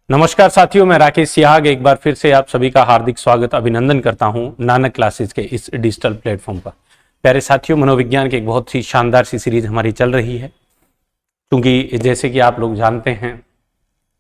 नमस्कार साथियों, मैं राकेश सिहाग एक बार फिर से आप सभी का हार्दिक स्वागत अभिनंदन करता हूं नानक क्लासेस के इस डिजिटल प्लेटफॉर्म पर। प्यारे साथियों, मनोविज्ञान की एक बहुत ही शानदार सी सीरीज हमारी चल रही है। क्योंकि जैसे कि आप लोग जानते हैं,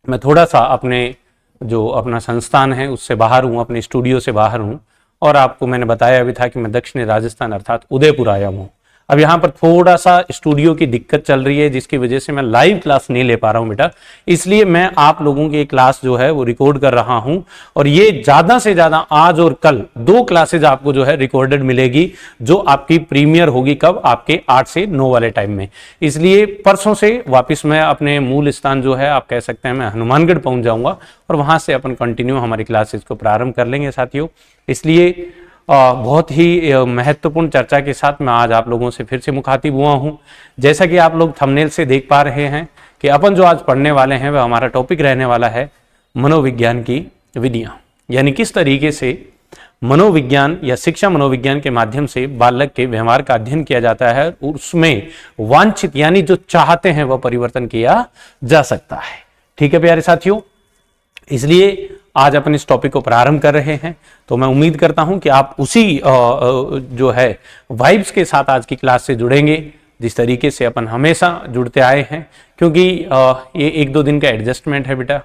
मैं थोड़ा सा अपना संस्थान है उससे बाहर हूँ, अपने स्टूडियो से बाहर हूँ। और आपको मैंने बताया भी था कि मैं दक्षिण राजस्थान अर्थात उदयपुर आया हूँ। अब यहाँ पर थोड़ा सा स्टूडियो की दिक्कत चल रही है, जिसकी वजह से मैं लाइव क्लास नहीं ले पा रहा हूँ बेटा। इसलिए मैं आप लोगों की क्लास जो है वो रिकॉर्ड कर रहा हूँ, और ये ज़्यादा से ज़्यादा आज और कल 2 क्लासेज आपको जो है रिकॉर्डेड मिलेगी, जो आपकी प्रीमियर होगी कब, आपके 8 से 9 वाले टाइम में। इसलिए परसों से वापस मैं अपने मूल स्थान जो है, आप कह सकते हैं, मैं हनुमानगढ़ पहुँच जाऊँगा और वहाँ से अपन कंटिन्यू हमारी क्लासेज को प्रारंभ कर लेंगे साथियों। इसलिए बहुत ही महत्वपूर्ण चर्चा के साथ मैं आज आप लोगों से फिर से मुखातिब हुआ हूँ। जैसा कि आप लोग थंबनेल से देख पा रहे हैं कि अपन जो आज पढ़ने वाले हैं वह हमारा टॉपिक रहने वाला है मनोविज्ञान की विधियाँ, यानी किस तरीके से मनोविज्ञान या शिक्षा मनोविज्ञान के माध्यम से बालक के व्यवहार का अध्ययन किया जाता है, उसमें वांछित यानी जो चाहते हैं वह परिवर्तन किया जा सकता है। ठीक है प्यारे साथियों, इसलिए आज अपन इस टॉपिक को प्रारंभ कर रहे हैं। तो मैं उम्मीद करता हूं कि आप उसी जो है वाइब्स के साथ आज की क्लास से जुड़ेंगे, जिस तरीके से अपन हमेशा जुड़ते आए हैं। क्योंकि ये 1-2 दिन का एडजस्टमेंट है बेटा,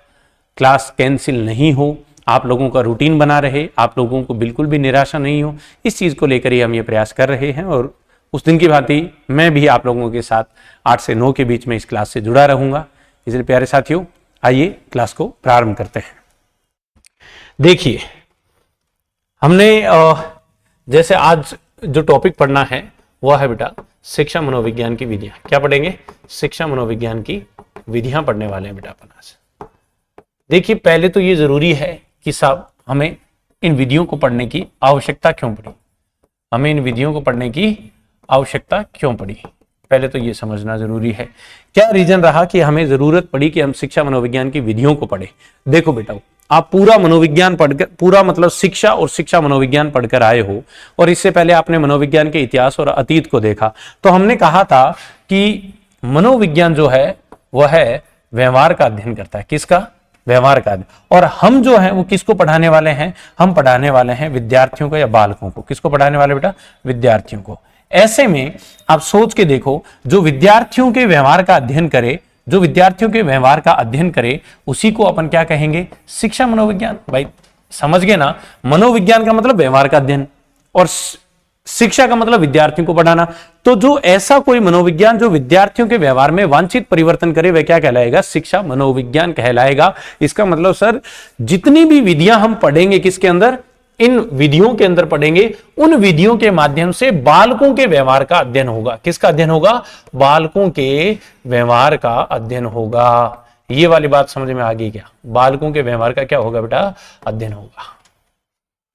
क्लास कैंसिल नहीं हो, आप लोगों का रूटीन बना रहे, आप लोगों को बिल्कुल भी निराशा नहीं हो, इस चीज़ को लेकर ही हम ये प्रयास कर रहे हैं। और उस दिन की भांति मैं भी आप लोगों के साथ 8 से 9 के बीच में इस क्लास से जुड़ा रहूँगा। इसलिए प्यारे साथियों, आइए क्लास को प्रारंभ करते हैं। देखिए, हमने जैसे आज जो टॉपिक पढ़ना है वह है बेटा शिक्षा मनोविज्ञान की विधियां। क्या पढ़ेंगे? शिक्षा मनोविज्ञान की विधियां पढ़ने वाले हैं बेटा अपन आज। देखिए, पहले तो ये जरूरी है कि साहब हमें इन विधियों को पढ़ने की आवश्यकता क्यों पड़ी, हमें इन विधियों को पढ़ने की आवश्यकता क्यों पड़ी, पहले तो ये समझना जरूरी है। क्या रीजन रहा कि हमें जरूरत पड़ी कि हम शिक्षा मनोविज्ञान की विधियों को पढ़े। देखो बेटा, आप पूरा मनोविज्ञान पढ़कर, पूरा मतलब शिक्षा और शिक्षा मनोविज्ञान पढ़कर आए हो, और इससे पहले आपने मनोविज्ञान के इतिहास और अतीत को देखा। तो हमने कहा था कि मनोविज्ञान जो है वह है व्यवहार का अध्ययन करता है। किसका? व्यवहार का अध्ययन। और हम जो है वो किसको पढ़ाने वाले हैं? हम पढ़ाने वाले हैं विद्यार्थियों को या बालकों को। किसको पढ़ाने वाले बेटा? विद्यार्थियों को। ऐसे में आप सोच के देखो, जो विद्यार्थियों के व्यवहार का अध्ययन करे, जो विद्यार्थियों के व्यवहार का अध्ययन करे, उसी को अपन क्या कहेंगे? शिक्षा मनोविज्ञान। भाई समझ गए ना, मनोविज्ञान का मतलब व्यवहार का अध्ययन और शिक्षा का मतलब विद्यार्थियों को पढ़ाना। तो जो ऐसा कोई मनोविज्ञान जो विद्यार्थियों के व्यवहार में वांछित परिवर्तन करे, वह क्या कहलाएगा? शिक्षा मनोविज्ञान कहलाएगा। इसका मतलब सर, जितनी भी विधियां हम पढ़ेंगे किसके अंदर? इन विधियों के अंदर पढ़ेंगे, उन विधियों के माध्यम से बालकों के व्यवहार का अध्ययन होगा। किसका अध्ययन होगा? बालकों के व्यवहार का अध्ययन होगा। ये वाली बात समझ में आ गई क्या? बालकों के व्यवहार का क्या होगा बेटा? अध्ययन होगा।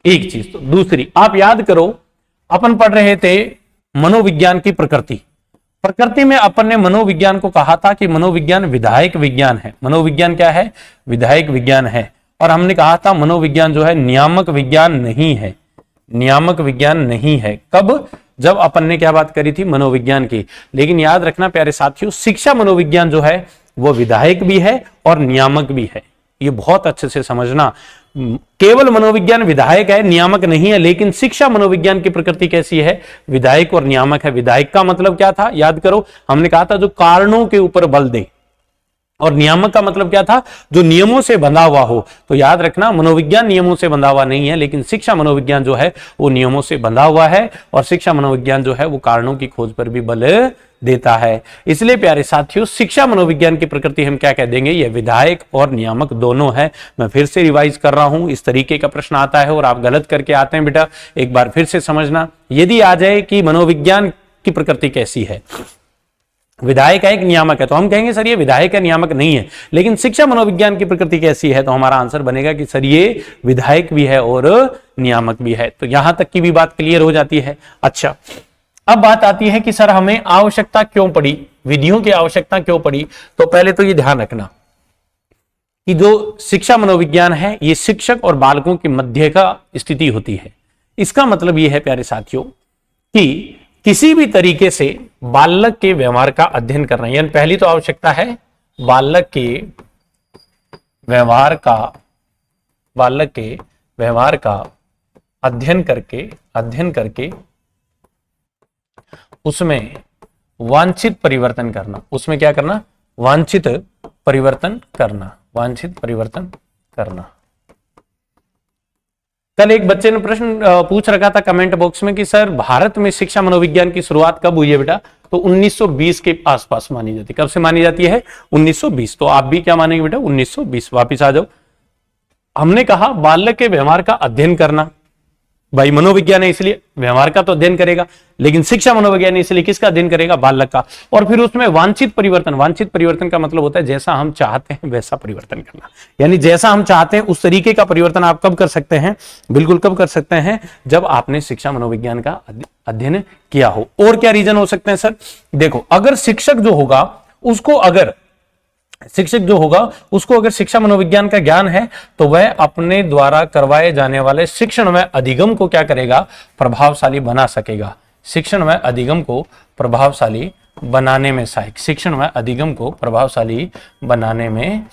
एक चीज। तो दूसरी, आप याद करो, अपन पढ़ रहे थे मनोविज्ञान की प्रकृति। प्रकृति में अपन ने मनोविज्ञान को कहा था कि मनोविज्ञान विधायक विज्ञान है। मनोविज्ञान क्या है? विधायक विज्ञान है। और हमने कहा था मनोविज्ञान जो है नियामक विज्ञान नहीं है, नियामक विज्ञान नहीं है। कब? जब अपन ने क्या बात करी थी? मनोविज्ञान की। लेकिन याद रखना प्यारे साथियों, शिक्षा मनोविज्ञान जो है वो विधायक भी है और नियामक भी है। ये बहुत अच्छे से समझना। केवल मनोविज्ञान विधायक है, नियामक नहीं है। लेकिन शिक्षा मनोविज्ञान की प्रकृति कैसी है? विधायक और नियामक है। विधायक का मतलब क्या था? याद करो, हमने कहा था जो कारणों के ऊपर बल दे, और नियामक का मतलब क्या था? जो नियमों से बंधा हुआ हो। तो याद रखना, मनोविज्ञान नियमों से बंधा हुआ नहीं है, लेकिन शिक्षा मनोविज्ञान जो है वो नियमों से बंधा हुआ है, और शिक्षा मनोविज्ञान जो है वो कारणों की खोज पर भी बल देता है। इसलिए प्यारे साथियों, शिक्षा मनोविज्ञान की प्रकृति हम क्या कह देंगे? ये विधायक और नियामक दोनों है। मैं फिर से रिवाइज कर रहा हूं, इस तरीके का प्रश्न आता है और आप गलत करके आते हैं बेटा, एक बार फिर से समझना। यदि आ जाए कि मनोविज्ञान की प्रकृति कैसी है, विधायक है, एक नियामक है, तो हम कहेंगे सर ये विधायक है, नियामक नहीं है। लेकिन शिक्षा मनोविज्ञान की प्रकृति कैसी है? तो हमारा आंसर बनेगा कि सर ये विधायक भी है और नियामक भी है। तो यहां तक की भी बात क्लियर हो जाती है। अच्छा, अब बात आती है कि सर हमें आवश्यकता क्यों पड़ी, विधियों की आवश्यकता क्यों पड़ी? तो पहले तो ये ध्यान रखना कि जो शिक्षा मनोविज्ञान है ये शिक्षक और बालकों के मध्य का स्थिति होती है। इसका मतलब ये है प्यारे साथियों कि किसी भी तरीके से बालक के व्यवहार का अध्ययन करना, यानी पहली तो आवश्यकता है बालक के व्यवहार का, बालक के व्यवहार का अध्ययन करके उसमें वांछित परिवर्तन करना। उसमें क्या करना? वांछित परिवर्तन करना। कल एक बच्चे ने प्रश्न पूछ रखा था कमेंट बॉक्स में कि सर भारत में शिक्षा मनोविज्ञान की शुरुआत कब हुई है बेटा? तो 1920 के आसपास मानी जाती है। कब से मानी जाती है? 1920। तो आप भी क्या मानेंगे बेटा? 1920। वापिस आ जाओ। हमने कहा बालक के व्यवहार का अध्ययन करना, भाई मनोविज्ञान है इसलिए व्यवहार का तो अध्ययन करेगा, लेकिन शिक्षा मनोविज्ञान है इसलिए किसका अध्ययन करेगा? बालक का। और फिर उसमें वांछित परिवर्तन का मतलब होता है जैसा हम चाहते हैं वैसा परिवर्तन करना। यानी जैसा हम चाहते हैं उस तरीके का परिवर्तन आप कब कर सकते हैं? बिल्कुल कब कर सकते हैं? जब आपने शिक्षा मनोविज्ञान का अध्ययन किया हो। और क्या रीजन हो सकते हैं सर? देखो, अगर शिक्षक जो होगा उसको अगर शिक्षा मनोविज्ञान का ज्ञान है तो वह अपने द्वारा करवाए जाने वाले शिक्षण में अधिगम को क्या करेगा? प्रभावशाली बना सकेगा। शिक्षण में अधिगम को प्रभावशाली बनाने में सहायक। शिक्षण में अधिगम को प्रभावशाली बनाने में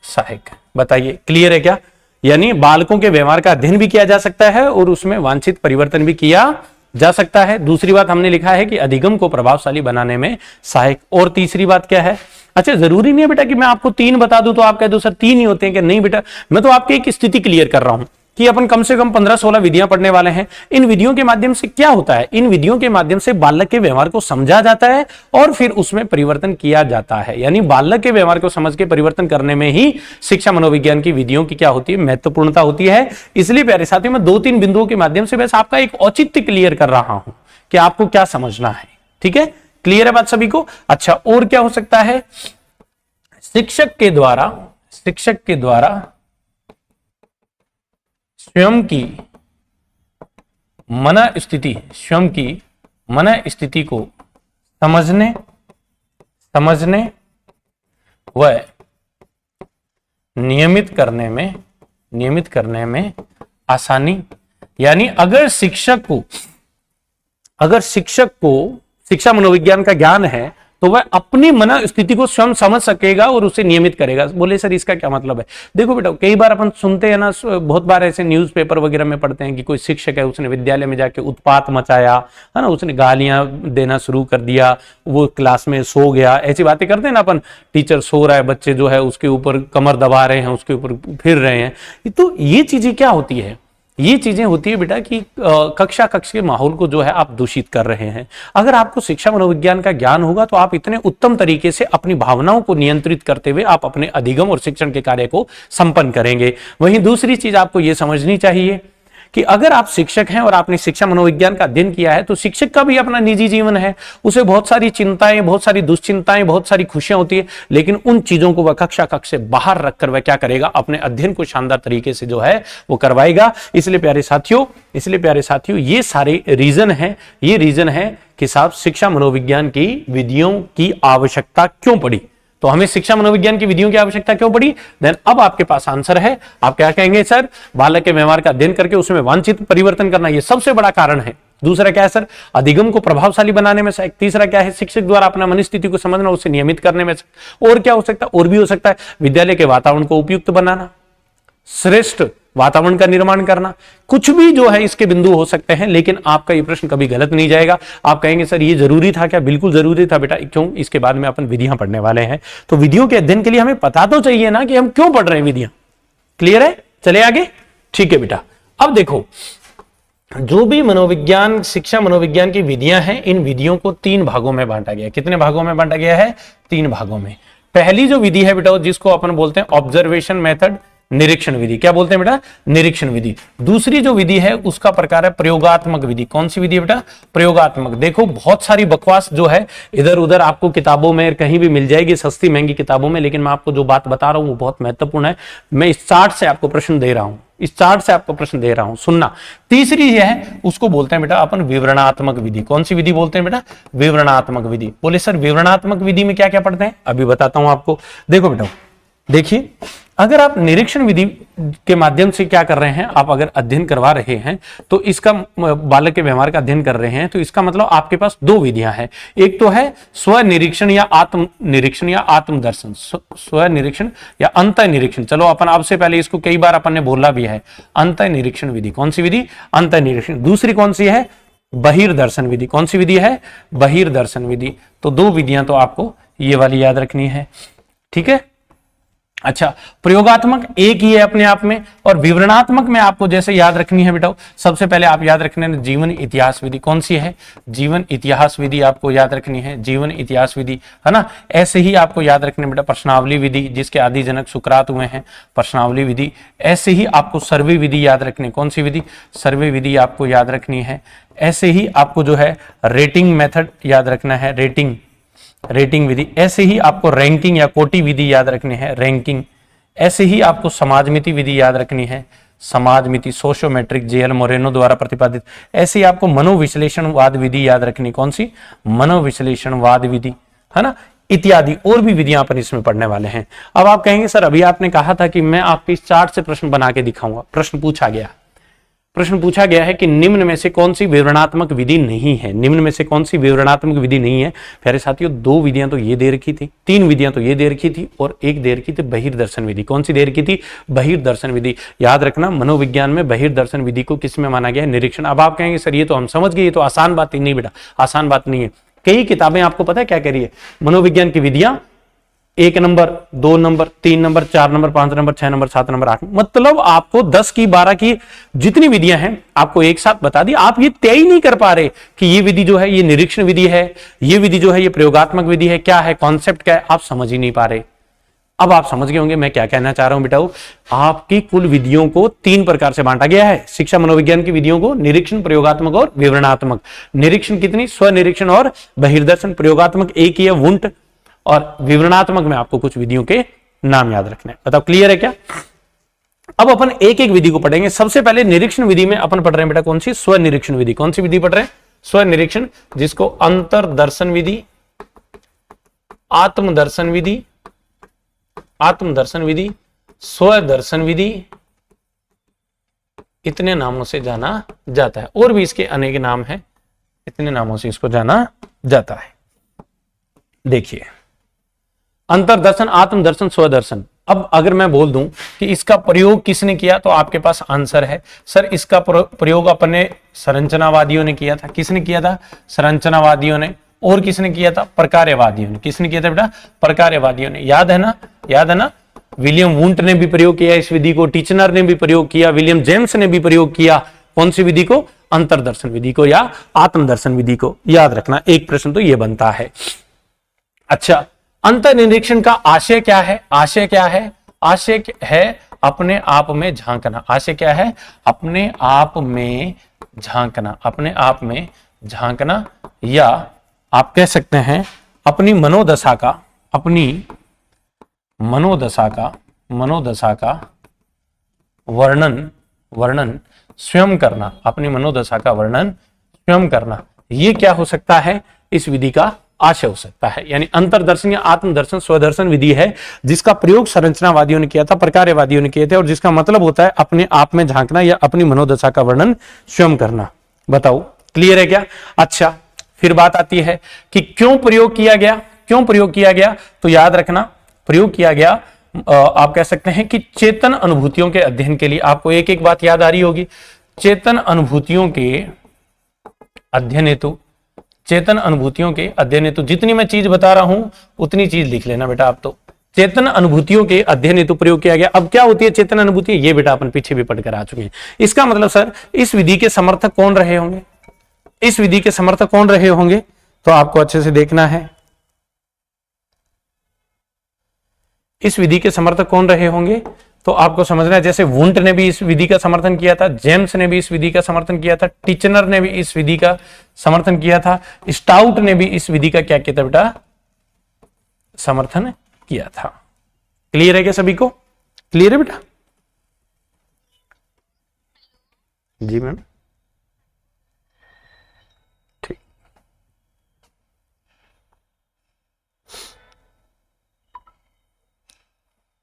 सहायक। बताइए, क्लियर है क्या? यानी बालकों के व्यवहार का अध्ययन भी किया जा सकता है और उसमें वांछित परिवर्तन भी किया जा सकता है। दूसरी बात हमने लिखा है कि अधिगम को प्रभावशाली बनाने में सहायक। और तीसरी बात क्या है? अच्छा, जरूरी नहीं है बेटा कि मैं आपको 3 बता दूं तो आप कह दो सर 3 ही होते हैं। कि नहीं बेटा, मैं तो आपकी एक स्थिति क्लियर कर रहा हूं कि अपन कम से कम 15-16 विधियां पढ़ने वाले हैं। इन विधियों के माध्यम से क्या होता है? इन विधियों के माध्यम से बालक के व्यवहार को समझा जाता है और फिर उसमें परिवर्तन किया जाता है। यानी बालक के व्यवहार को समझ के परिवर्तन करने में ही शिक्षा मनोविज्ञान की विधियों की क्या होती है? महत्वपूर्णता होती है। इसलिए प्यारे साथियों, मैं 2-3 बिंदुओं के माध्यम से बस आपका एक औचित्य क्लियर कर रहा हूं कि आपको क्या समझना है। ठीक है, क्लियर है बात सभी को? अच्छा, और क्या हो सकता है? शिक्षक के द्वारा स्वयं की मन स्थिति को समझने व नियमित करने में आसानी। यानी अगर शिक्षक को शिक्षा मनोविज्ञान का ज्ञान है तो वह अपनी मन स्थिति को स्वयं समझ सकेगा और उसे नियमित करेगा। बोले सर इसका क्या मतलब है? देखो बेटा, कई बार अपन सुनते हैं ना, बहुत बार ऐसे न्यूज़पेपर वगैरह में पढ़ते हैं कि कोई शिक्षक है, उसने विद्यालय में जाके उत्पात मचाया है ना, उसने गालियां देना शुरू कर दिया, वो क्लास में सो गया। ऐसी बातें करते हैं ना अपन, टीचर सो रहा है, बच्चे जो है उसके ऊपर कमर दबा रहे हैं, उसके ऊपर फिर रहे हैं। तो ये चीजें क्या होती है? ये चीजें होती है बेटा कि कक्षा के माहौल को जो है आप दूषित कर रहे हैं। अगर आपको शिक्षा मनोविज्ञान का ज्ञान होगा तो आप इतने उत्तम तरीके से अपनी भावनाओं को नियंत्रित करते हुए आप अपने अधिगम और शिक्षण के कार्य को संपन्न करेंगे। वहीं दूसरी चीज आपको यह समझनी चाहिए कि अगर आप शिक्षक हैं और आपने शिक्षा मनोविज्ञान का अध्ययन किया है तो शिक्षक का भी अपना निजी जीवन है, उसे बहुत सारी चिंताएं, बहुत सारी दुश्चिंताएं, बहुत सारी खुशियां होती है, लेकिन उन चीजों को वह कक्षा से बाहर रखकर वह क्या करेगा? अपने अध्ययन को शानदार तरीके से जो है वो करवाएगा। इसलिए प्यारे साथियों ये सारे रीजन है कि साहब शिक्षा मनोविज्ञान की विधियों की आवश्यकता क्यों पड़ी। तो हमें शिक्षा मनोविज्ञान की विधियों की आवश्यकता क्यों पड़ी? देन अब आपके पास आंसर है। आप क्या कहेंगे? सर बालक के व्यवहार का अध्ययन करके उसमें वांछित परिवर्तन करना, ये सबसे बड़ा कारण है। दूसरा क्या है सर? अधिगम को प्रभावशाली बनाने में सहायक। तीसरा क्या है? शिक्षक द्वारा अपना मनस्थिति को समझना, उसे नियमित करने में। और क्या हो सकता है? और भी हो सकता है विद्यालय के वातावरण को उपयुक्त बनाना, श्रेष्ठ वातावरण का निर्माण करना। कुछ भी जो है इसके बिंदु हो सकते हैं, लेकिन आपका ये प्रश्न कभी गलत नहीं जाएगा। आप कहेंगे सर ये जरूरी था क्या? बिल्कुल जरूरी था बेटा। क्यों? इसके बाद में अपन विधियां पढ़ने वाले हैं, तो विधियों के अध्ययन के लिए हमें पता तो चाहिए ना कि हम क्यों पढ़ रहे हैं विधियां। क्लियर है? चले आगे। ठीक है बेटा, अब देखो जो भी मनोविज्ञान, शिक्षा मनोविज्ञान की विधियां हैं, इन विधियों को 3 भागों में बांटा गया है। कितने भागों में बांटा गया है? 3 भागों में। पहली जो विधि है बेटा, जिसको अपन बोलते हैं ऑब्जर्वेशन मेथड, निरीक्षण विधि। क्या बोलते हैं बेटा? निरीक्षण विधि। दूसरी जो विधि है उसका प्रकार है प्रयोगात्मक विधि। कौन सी विधि है बेटा? प्रयोगात्मक। देखो बहुत सारी बकवास जो है इधर उधर आपको किताबों में कहीं भी मिल जाएगी, सस्ती महंगी किताबों में, लेकिन मैं आपको जो बात बता रहा हूं वो बहुत महत्वपूर्ण है। मैं इस चार्ट से आपको प्रश्न दे रहा हूं, सुनना। तीसरी है उसको बोलते हैं बेटा अपन विवरणात्मक विधि। कौन सी विधि बोलते हैं बेटा? विवरणात्मक विधि। बोले सर विवरणात्मक विधि में क्या क्या पढ़ते हैं? अभी बताता हूं आपको। देखो बेटा, देखिए, अगर आप निरीक्षण विधि के माध्यम से क्या कर रहे हैं, आप अगर अध्ययन करवा रहे हैं तो इसका बालक के व्यवहार का अध्ययन कर रहे हैं, तो इसका मतलब आपके पास दो विधियां हैं। एक तो है स्व निरीक्षण या आत्म निरीक्षण या आत्मदर्शन, स्व निरीक्षण या अंत निरीक्षण। चलो अपन आपसे पहले इसको कई बार अपन ने बोला भी है, अंत निरीक्षण विधि। कौन सी विधि? अंत निरीक्षण। दूसरी कौन सी है? बहिर्दर्शन विधि। कौन सी विधि है? बहिर्दर्शन विधि। तो दो विधियां तो आपको ये वाली याद रखनी है, ठीक है। अच्छा, प्रयोगात्मक एक ही है अपने आप में, और विवरणात्मक में आपको जैसे याद रखनी है बेटा, सबसे पहले आप याद रखने जीवन इतिहास विधि। कौन सी है? जीवन इतिहास विधि आपको याद रखनी है, जीवन इतिहास विधि, है ना। ऐसे ही आपको याद रखने बेटा प्रश्नावली विधि, जिसके आदि जनक सुकरात हुए हैं, प्रश्नावली विधि। ऐसे ही आपको सर्वे विधि याद रखनी। कौन सी विधि? सर्वे विधि आपको याद रखनी है। ऐसे ही आपको जो है रेटिंग मेथड याद रखना है, रेटिंग विधि। ऐसे ही आपको रैंकिंग या कोटि विधि याद रखनी है, रैंकिंग। ऐसे ही आपको समाजमिति विधि याद रखनी है, समाजमिति, सोशियोमेट्रिक, जेएल मोरेनो द्वारा प्रतिपादित। ऐसे ही आपको मनोविश्लेषणवाद विधि याद रखनी। कौन सी? मनोविश्लेषणवाद विधि, है ना। इत्यादि और भी विधियां अपन इसमें पढ़ने वाले हैं। अब आप कहेंगे सर अभी आपने कहा था कि मैं आपके इस चार्ट से प्रश्न बना के दिखाऊंगा। प्रश्न पूछा गया है कि निम्न में से कौन सी विवरणात्मक विधि नहीं है, निम्न में से कौन सी विवरणात्मक विधि नहीं है। प्यारे साथियों, दो विधियां तो ये दे रखी थी, तीन विधियां तो ये दे रखी थी, और एक दे रखी थी बहिर्दर्शन विधि। कौन सी दे रखी थी? बहिर्दर्शन विधि। याद रखना, मनोविज्ञान में बहिर्दर्शन विधि को किस में माना गया है? निरीक्षण। अब आप कहेंगे सर ये तो हम समझ गए, ये तो आसान बात ही नहीं बेटा, आसान बात नहीं है। कई किताबें आपको पता है क्या कह रही है? मनोविज्ञान की विधियां 1 number, 2 number, 3 number, 4 number, 5 number, 6 number, 7 number, 8। मतलब आपको 10 की 12 की जितनी विधियां हैं आपको एक साथ बता दी। आप ये तय ही नहीं कर पा रहे कि ये विधि जो है ये निरीक्षण विधि है, ये विधि जो है ये प्रयोगात्मक विधि है, क्या है कॉन्सेप्ट, क्या है, आप समझ ही नहीं पा रहे। अब आप समझ गए होंगे मैं क्या कहना चाह रहा हूं बेटा। आपकी कुल विधियों को 3 प्रकार से बांटा गया है शिक्षा मनोविज्ञान की विधियों को, निरीक्षण, प्रयोगात्मक और विवरणात्मक। निरीक्षण कितनी? स्व निरीक्षण और बहिर्दर्शन। प्रयोगात्मक एक ही है, वुंट। और विवरणात्मक में आपको कुछ विधियों के नाम याद रखने हैं। बताओ क्लियर है क्या? अब अपन एक एक विधि को पढ़ेंगे। सबसे पहले निरीक्षण विधि में अपन पढ़ रहे हैं बेटा कौन सी? स्व निरीक्षण विधि। कौन सी विधि पढ़ रहे हैं? स्व निरीक्षण, जिसको अंतर्दर्शन विधि, आत्मदर्शन विधि, स्वदर्शन विधि, इतने नामों से जाना जाता है। और भी इसके अनेक नाम हैं, इतने नामों से इसको जाना जाता है। देखिए, अंतर्दर्शन, आत्मदर्शन, स्वदर्शन। अब अगर मैं बोल दूं कि इसका प्रयोग किसने किया, तो आपके पास आंसर है सर इसका प्रयोग अपने संरचनावादियों ने किया था। किसने किया था? संरचनावादियों ने। और किसने किया था? प्रकार्यवादियों ने। किसने किया था बेटा? प्रकार्यवादियों ने। याद है ना? विलियम वुंट ने भी प्रयोग किया इस विधि को, टिचनर ने भी प्रयोग किया, विलियम जेम्स ने भी प्रयोग किया। कौन सी विधि को? अंतर्दर्शन विधि को या आत्मदर्शन विधि को। याद रखना, एक प्रश्न तो यह बनता है। अच्छा, अंतर्निरीक्षण का आशय क्या है? आशय है अपने आप में झांकना। आशय क्या है? अपने आप में झांकना, या आप कह सकते हैं अपनी मनोदशा का वर्णन स्वयं करना। अपनी मनोदशा का वर्णन स्वयं करना, यह क्या हो सकता है? इस विधि का आशय हो सकता है। यानी अंतर्दर्शन या आत्मदर्शन, स्वदर्शन विधि है जिसका प्रयोग संरचनावादियों ने किया था, प्रकार्यवादियों ने किए थे, और जिसका मतलब होता है अपने आप में झांकना या अपनी मनोदशा का वर्णन स्वयं करना। बताओ क्लियर है क्या? अच्छा, फिर बात आती है कि क्यों प्रयोग किया गया? तो याद रखना, प्रयोग किया गया आप कह सकते हैं कि चेतन अनुभूतियों के अध्ययन के लिए। आपको एक एक बात याद आ रही होगी। चेतन अनुभूतियों के अध्ययन हेतु जितनी मैं चीज बता रहा हूं उतनी चीज लिख लेना बेटा आप तो। चेतन अनुभूतियों के अध्ययन हेतु प्रयोग किया गया। अब क्या होती है चेतन अनुभूति? ये बेटा अपन पीछे भी पढ़कर आ चुके हैं। इसका मतलब सर इस विधि के समर्थक कौन रहे होंगे? तो आपको अच्छे से देखना है, इस विधि के समर्थक कौन रहे होंगे तो आपको समझना है। जैसे वुंट ने भी इस विधि का समर्थन किया था, जेम्स ने भी इस विधि का समर्थन किया था, टिचनर ने भी इस विधि का समर्थन किया था, स्टाउट ने भी इस विधि का क्या किया था बेटा? समर्थन किया था। क्लियर है क्या सभी को? क्लियर है बेटा? जी मैम, ठीक।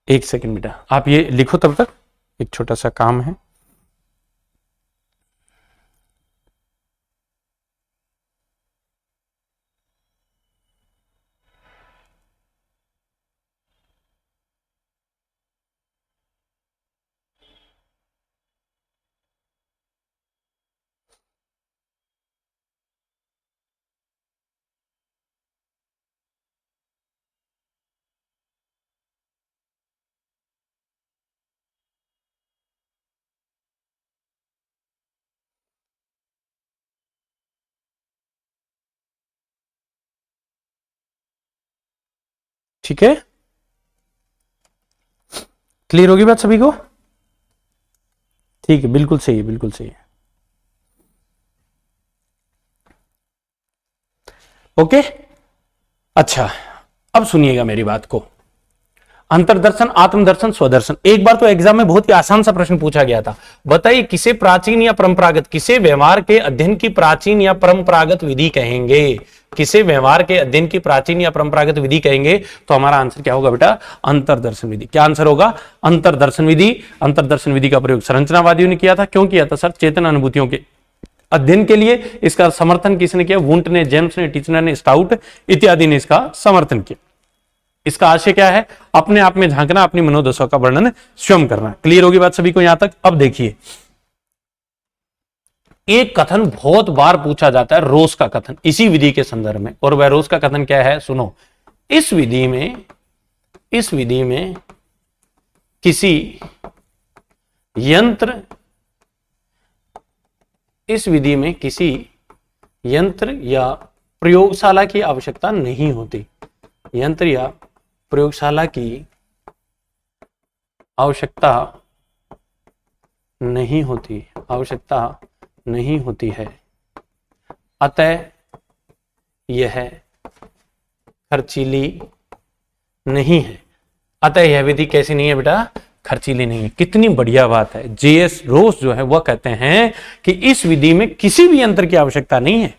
एक सेकंड बेटा, आप ये लिखो, तब तक एक छोटा सा काम है। ठीक है, क्लियर होगी बात सभी को? ठीक है, बिल्कुल सही है, बिल्कुल सही है। ओके, अच्छा अब सुनिएगा मेरी बात को। अंतरदर्शन, आत्मदर्शन, स्वदर्शन। एक बार तो एग्जाम में बहुत ही आसान सा प्रश्न पूछा गया था, बताइए किसे प्राचीन या परंपरागत, किसे व्यवहार के अध्ययन की प्राचीन या परंपरागत विधि कहेंगे? किसे व्यवहार के अध्ययन की प्राचीन या परंपरागत विधि कहेंगे? तो हमारा आंसर क्या होगा बेटा? अंतरदर्शन विधि। क्या आंसर होगा? अंतरदर्शन विधि। अंतरदर्शन विधि का प्रयोग संरचनावादियों ने किया था। क्यों किया था सर? चेतन अनुभूतियों के अध्ययन के लिए। इसका समर्थन किसने किया? वुंट ने, जेम्स ने, टीचनर ने, स्टाउट इत्यादि ने इसका समर्थन किया। इसका आशय क्या है? अपने आप में झांकना, अपनी मनोदशा का वर्णन स्वयं करना। क्लियर होगी बात सभी को यहां तक? अब देखिए, एक कथन बहुत बार पूछा जाता है, रोस का कथन, इसी विधि के संदर्भ में। और वह रोस का कथन क्या है? सुनो, इस विधि में किसी यंत्र, इस विधि में किसी यंत्र या प्रयोगशाला की आवश्यकता नहीं होती। यंत्र या प्रयोगशाला की आवश्यकता नहीं होती, आवश्यकता नहीं होती है। अतः यह खर्चीली नहीं है। अतः यह विधि कैसी नहीं है बेटा? खर्चीली नहीं है। कितनी बढ़िया बात है। जेएस रोस जो है वह कहते हैं कि इस विधि में किसी भी यंत्र की आवश्यकता नहीं है।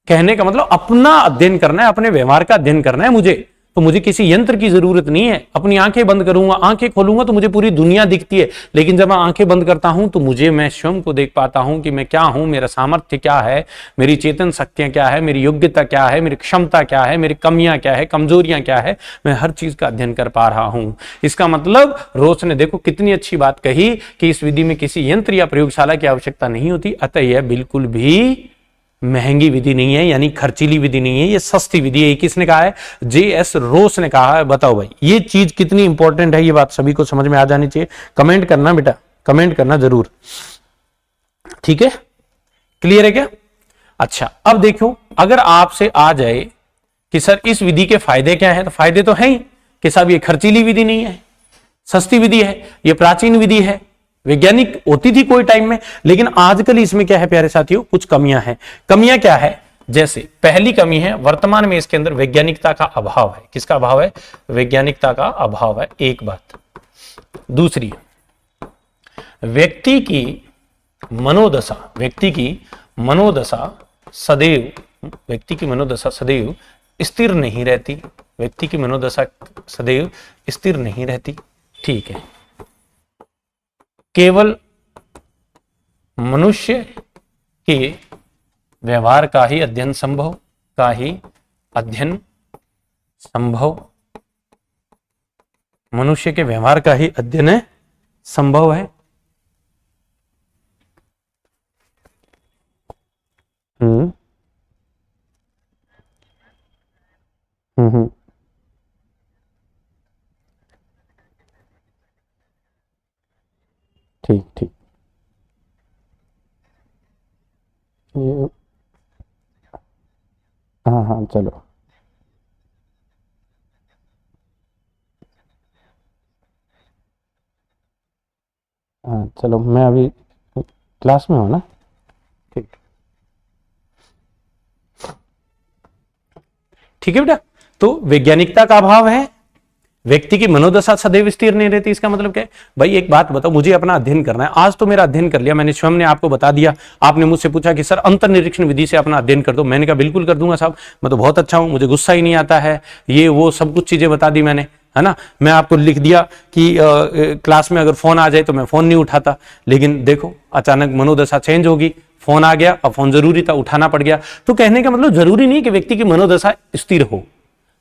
कहने का मतलब अपना अध्ययन करना है, अपने व्यवहार का अध्ययन करना है मुझे, तो मुझे किसी यंत्र की जरूरत नहीं है। अपनी आंखें बंद करूंगा, आंखें खोलूंगा तो मुझे पूरी दुनिया दिखती है, लेकिन जब मैं आंखें बंद करता हूं तो मैं स्वयं को देख पाता हूं कि मैं क्या हूं, मेरा सामर्थ्य क्या है, मेरी चेतन शक्तियां क्या है, मेरी योग्यता क्या है, मेरी क्षमता क्या है, मेरी कमियां क्या है, कमजोरियां क्या है, मैं हर चीज का अध्ययन कर पा रहा हूं। इसका मतलब रोस ने देखो कितनी अच्छी बात कही कि इस विधि में किसी यंत्र या प्रयोगशाला की आवश्यकता नहीं होती। अतः यह बिल्कुल भी महंगी विधि नहीं है, यानी खर्चीली विधि नहीं है, ये सस्ती विधि है। किसने कहा है? जेएस रोस ने कहा है। बताओ भाई, ये चीज कितनी इंपॉर्टेंट है, ये बात सभी को समझ में आ जानी चाहिए। कमेंट करना बेटा, कमेंट करना जरूर। ठीक है, क्लियर है क्या? अच्छा, अब देखो, अगर आपसे आ जाए कि सर इस विधि के फायदे क्या है, तो फायदे तो है ही कि साहब ये खर्चीली विधि नहीं है, सस्ती विधि है, ये प्राचीन विधि है, वैज्ञानिक होती थी कोई टाइम में, लेकिन आजकल इसमें क्या है प्यारे साथियों? कुछ कमियां हैं। कमियां क्या है? जैसे पहली कमी है, वर्तमान में इसके अंदर वैज्ञानिकता का अभाव है। किसका अभाव है? वैज्ञानिकता का अभाव है, एक बात। दूसरी, व्यक्ति की मनोदशा सदैव स्थिर नहीं रहती। व्यक्ति की मनोदशा सदैव स्थिर नहीं रहती। ठीक है, केवल मनुष्य के व्यवहार का ही अध्ययन संभव, मनुष्य के व्यवहार का ही अध्ययन संभव है। ठीक ठीक, ये हाँ हाँ चलो, हाँ चलो, मैं अभी क्लास में हूँ ना। ठीक ठीक है बेटा, तो वैज्ञानिकता का अभाव है, व्यक्ति की मनोदशा सदैव स्थिर नहीं रहती। इसका मतलब क्या है? भाई एक बात बताओ, मुझे अपना अध्ययन करना है, आज तो मेरा अध्ययन कर लिया मैंने, स्वयं ने आपको बता दिया। आपने मुझसे पूछा कि सर अंतर्निरीक्षण विधि से अपना अध्ययन कर दो, मैंने कहा बिल्कुल कर दूंगा साहब, मैं तो बहुत अच्छा हूं, मुझे गुस्सा ही नहीं आता है, ये वो सब कुछ चीजें बता दी मैंने, है ना। मैं आपको लिख दिया कि क्लास में अगर फोन आ जाए तो मैं फोन नहीं उठाता, लेकिन देखो अचानक मनोदशा चेंज होगी, फोन आ गया, अब फोन जरूरी था, उठाना पड़ गया। तो कहने का मतलब जरूरी नहीं कि व्यक्ति की मनोदशा स्थिर हो।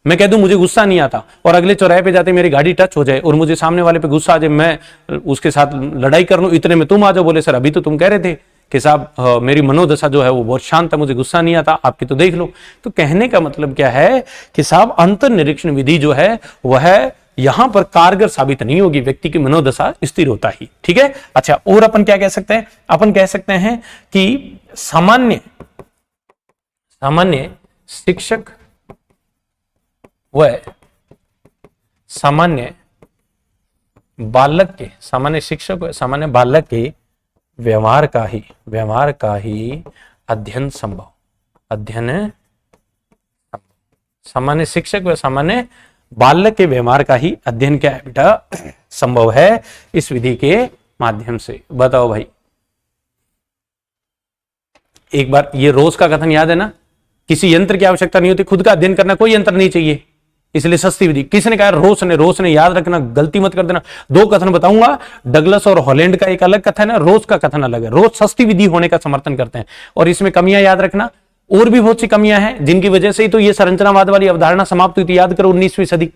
मैं कह दूं मुझे गुस्सा नहीं आता और अगले चौराहे पे जाते मेरी गाड़ी टच हो जाए और मुझे सामने वाले पे गुस्सा आ जाए, मैं उसके साथ लड़ाई कर लूं, इतने में तुम आ जाओ, बोले सर अभी तो तुम कह रहे थे कि साहब मेरी मनोदशा जो है वो बहुत शांत है, मुझे गुस्सा नहीं आता, आपकी तो देख लो। तो कहने का मतलब क्या है कि साहब अंतर निरीक्षण विधि जो है वह यहां पर कारगर साबित नहीं होगी, व्यक्ति की मनोदशा स्थिर होता ही। ठीक है। अच्छा, और अपन क्या कह सकते हैं? अपन कह सकते हैं कि सामान्य शिक्षक व सामान्य बालक के, सामान्य शिक्षक व सामान्य बालक के व्यवहार का ही अध्ययन संभव, सामान्य शिक्षक व सामान्य बालक के व्यवहार का ही अध्ययन क्या है बेटा? संभव है इस विधि के माध्यम से। बताओ भाई, एक बार ये रोज का कथन याद है ना, किसी यंत्र की आवश्यकता नहीं होती, खुद का अध्ययन करना कोई यंत्र नहीं चाहिए, इसलिए सस्ती विधि। किसने कहा? रोस ने याद रखना, गलती मत कर देना। दो कथन बताऊंगा, डगलस और हॉलैंड का एक अलग कथन है, रोज का कथन अलग है। रोज सस्ती विधि होने का समर्थन करते हैं और इसमें कमियां याद रखना, और भी बहुत सी कमियां हैं जिनकी वजह से ही तो ये संरचनावाद वाली अवधारणा समाप्त हुई थी। याद करो 19वीं सदी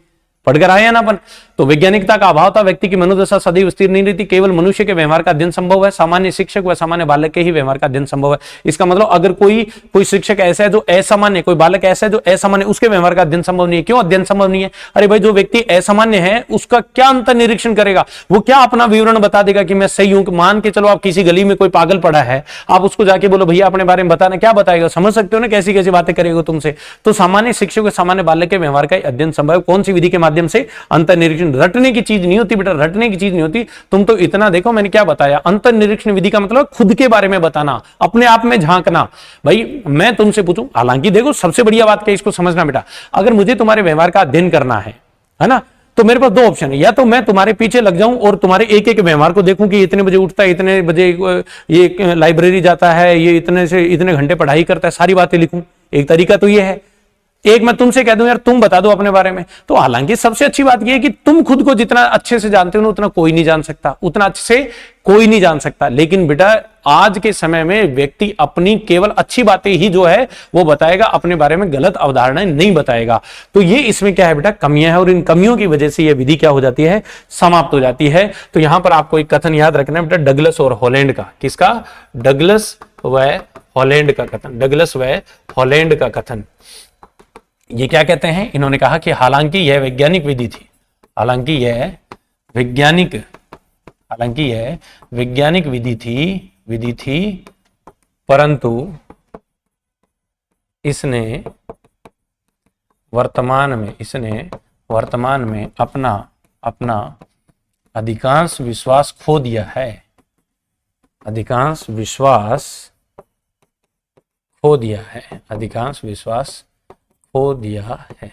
पढ़कर आए ना अपन। तो वैज्ञानिकता का अभाव था, व्यक्ति की मनोदशा सदैव स्थिर नहीं रहती, केवल मनुष्य के व्यवहार का अध्ययन संभव है, सामान्य शिक्षक व सामान्य बालक के ही व्यवहार का अध्ययन संभव है। इसका मतलब अगर कोई शिक्षक ऐसा है जो असामान्य, कोई बालक ऐसा है जो असामान्य, उसके व्यवहार का अध्ययन संभव नहीं है। क्यों अध्ययन संभव नहीं है? अरे भाई, जो व्यक्ति असामान्य है उसका क्या अंतर निरीक्षण करेगा? वो क्या अपना विवरण बता देगा कि मैं सही हूं? मान के चलो आप किसी गली में कोई पागल पड़ा है, आप उसको जाके बोलो भैया अपने बारे में बताना, क्या बताएगा? समझ सकते हो ना कैसी कैसी बातें करेगा तुमसे। तो सामान्य शिक्षक व सामान्य बालक के व्यवहार का अध्ययन संभव, कौन सी विधि के माध्यम से? अंतर निरीक्षण। रटने की चीज नहीं होती बेटा, रटने की चीज नहीं होती। तुम तो इतना देखो मैंने क्या बताया, अंतर निरीक्षण विधि का मतलब खुद के बारे में बताना, अपने आप में झांकना। भाई मैं तुमसे पूछूं, हालांकि देखो सबसे बढ़िया बात क्या, इसको समझना बेटा, अगर मुझे तुम्हारे व्यवहार का अध्ययन करना है ना, तो मेरे पास दो ऑप्शन है, या तो मैं तुम्हारे पीछे लग जाऊं और तुम्हारे एक एक व्यवहार को देखूं कि इतने बजे उठता है, इतने बजे ये लाइब्रेरी जाता है, ये इतने से इतने घंटे पढ़ाई करता है, सारी बातें लिखूं। एक तरीका तो ये है। एक मैं तुमसे कह दूं यार तुम बता दो अपने बारे में, तो हालांकि सबसे अच्छी बात यह है कि तुम खुद को जितना अच्छे से जानते हो ना उतना कोई नहीं जान सकता, उतना अच्छे से कोई नहीं जान सकता। लेकिन बेटा आज के समय में व्यक्ति अपनी केवल अच्छी बातें ही जो है वो बताएगा, अपने बारे में गलत अवधारणाएं नहीं बताएगा। तो ये इसमें क्या है बेटा? कमियां है, और इन कमियों की वजह से यह विधि क्या हो जाती है? समाप्त हो जाती है। तो यहां पर आपको एक कथन याद रखना है बेटा, डगलस और हॉलैंड का। किसका? डगलस व हॉलैंड का कथन। डगलस व हॉलैंड का कथन। ये क्या कहते हैं? इन्होंने कहा कि हालांकि यह वैज्ञानिक विधि थी, हालांकि यह वैज्ञानिक विधि थी, परंतु इसने वर्तमान में अपना अधिकांश विश्वास खो दिया है, अधिकांश विश्वास खो दिया है।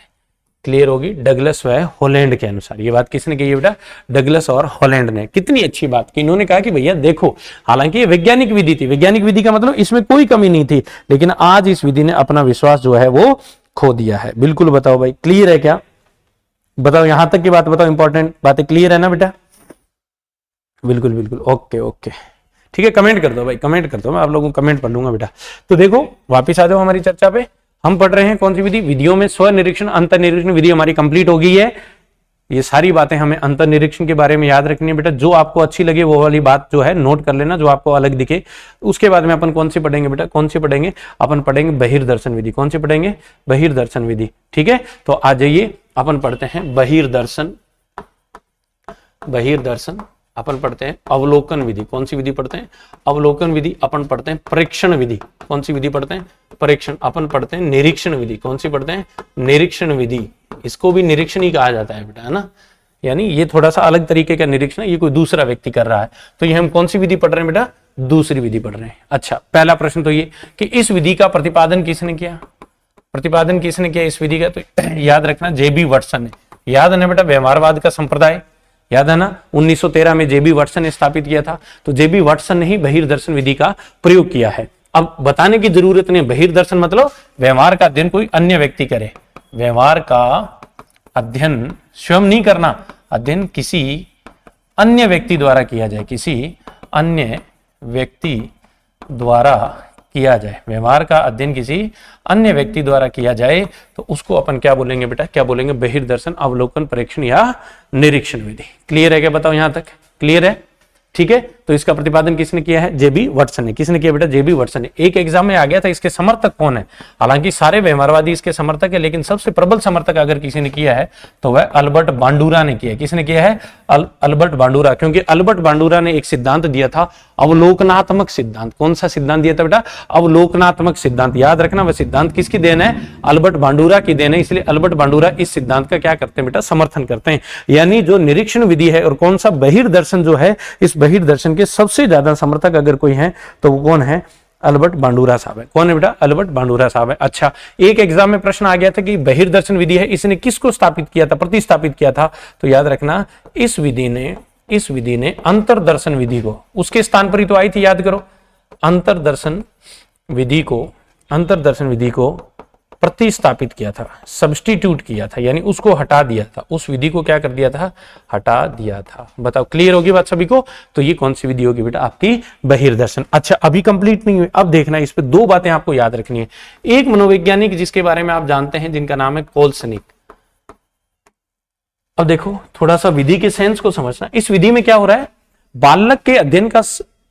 क्लियर होगी? डगलस व हॉलैंड के अनुसार। ये बात किसने कही है बेटा? डगलस और हॉलैंड ने। कितनी अच्छी बात की। इन्होंने कहा कि भैया देखो, हालांकि ये वैज्ञानिक विधि थी, वैज्ञानिक विधि का मतलब इसमें कोई कमी नहीं थी, लेकिन आज इस विधि ने अपना विश्वास जो है वो खो दिया है। बिल्कुल बताओ भाई, क्लियर है क्या? बताओ, यहां तक की बात बताओ, इंपॉर्टेंट बातें क्लियर है ना बेटा? बिल्कुल ओके ठीक है। कमेंट कर दो भाई, कमेंट कर दो, मैं आप लोगों को कमेंट पढ़ लूंगा बेटा। तो देखो वापिस आ जाओ हमारी चर्चा पे। हम पढ़ रहे हैं कौन सी विधि? विधियों में स्व निरीक्षण अंतर निरीक्षण विधि हमारी कंप्लीट हो गई है। ये सारी बातें हमें अंतर निरीक्षण के बारे में याद रखनी है बेटा। जो आपको अच्छी लगे वो वाली बात जो है नोट कर लेना, जो आपको अलग दिखे। उसके बाद में अपन कौन सी पढ़ेंगे बेटा? कौन सी पढ़ेंगे? अपन पढ़ेंगे बहिर्दर्शन विधि। कौन सी पढ़ेंगे? बहिर्दर्शन विधि। ठीक है, तो आ जाइए अपन पढ़ते हैं बहिर्दर्शन। अपन पढ़ते हैं अवलोकन विधि। कौन सी विधि पढ़ते हैं? अवलोकन विधि। अपन पढ़ते हैं परीक्षण विधि। कौन सी विधि पढ़ते हैं? परीक्षण। अपन पढ़ते हैं निरीक्षण विधि। कौन सी पढ़ते हैं? निरीक्षण विधि। इसको भी निरीक्षण ही कहा जाता है बेटा, है ना? यानी ये थोड़ा सा अलग तरीके का निरीक्षण, ये कोई दूसरा व्यक्ति कर रहा है। तो ये हम कौन सी विधि पढ़ रहे हैं बेटा? दूसरी विधि पढ़ रहे हैं। अच्छा, पहला प्रश्न तो ये कि इस विधि का प्रतिपादन किसने किया? प्रतिपादन किसने किया इस विधि का? तो याद रखना जेबी वाटसन ने। याद है ना बेटा? व्यवहारवाद का संप्रदाय याद है ना? 1913 में जेबी वाटसन ने स्थापित किया था। तो जेबी वाटसन ने ही बहिर्दर्शन विधि का प्रयोग किया है। अब बताने की जरूरत नहीं, बहिर्दर्शन मतलब व्यवहार का अध्ययन कोई अन्य व्यक्ति करे, व्यवहार का अध्ययन स्वयं नहीं करना, अध्ययन किसी अन्य व्यक्ति द्वारा किया जाए, किसी अन्य व्यक्ति द्वारा किया जाए, व्यवहार का अध्ययन किसी अन्य व्यक्ति द्वारा किया जाए तो उसको अपन क्या बोलेंगे बेटा, क्या बोलेंगे, बहिर्दर्शन, अवलोकन, परीक्षण या निरीक्षण विधि। क्लियर है क्या, बताओ यहां तक क्लियर है? ठीक है, तो इसका प्रतिपादन किसने किया है, जेबी वाटसन ने। किसने किया बेटा, जेबी वाटसन ने। एक एग्जाम में आ गया था, इसके समर्थक कौन है, हालांकि सारे व्यवहारवादी इसके समर्थक है, लेकिन सबसे प्रबल समर्थक अगर किसी ने किया है तो वह अल्बर्ट बांडुरा ने किया है। किसने किया है, अल्बर्ट बांडुरा, क्योंकि अल्बर्ट बांडुरा ने एक सिद्धांत दिया था, अवलोकनात्मक सिद्धांत। कौन सा सिद्धांत दिया था बेटा, अवलोकनात्मक सिद्धांत। याद रखना, वह सिद्धांत किसकी देन है, अल्बर्ट बांडुरा की देन है, इसलिए अल्बर्ट बांडुरा इस सिद्धांत का क्या करते हैं बेटा, समर्थन करते हैं। यानी जो निरीक्षण विधि है और कौन सा बहिर्दर्शन जो है, इस बहिर्दर्शन के सबसे ज्यादा समर्थक अगर कोई है तो वो कौन है, अल्बर्ट बांडुरा साहब है। कौन है बेटा, अल्बर्ट बांडुरा साहब है। अच्छा, एक एग्जाम में प्रश्न आ गया था कि बहिर्दर्शन विधि है, इसने किसको स्थापित किया था, प्रतिस्थापित किया था, तो याद रखना इस विधि ने अंतरदर्शन विधि को, उसके स्थान पर ही तो आई थी, याद करो, अंतरदर्शन विधि को प्रतिस्थापित किया था, सब्स्टिट्यूट किया था, यानी उसको हटा दिया था, उस विधि को क्या कर दिया था, हटा दिया था। बताओ क्लियर होगी बात सभी को? तो ये कौन सी विधि होगी बेटा, आपकी बहिर्दर्शन। अच्छा, अभी कंप्लीट नहीं हुई, अब देखना, इस पे दो बातें आपको याद रखनी है। एक मनोवैज्ञानिक जिसके बारे में आप जानते हैं, जिनका नाम है कोल्सनिक। अब देखो, थोड़ा सा विधि के सेंस को समझना। इस विधि में क्या हो रहा है, बालक के अध्ययन का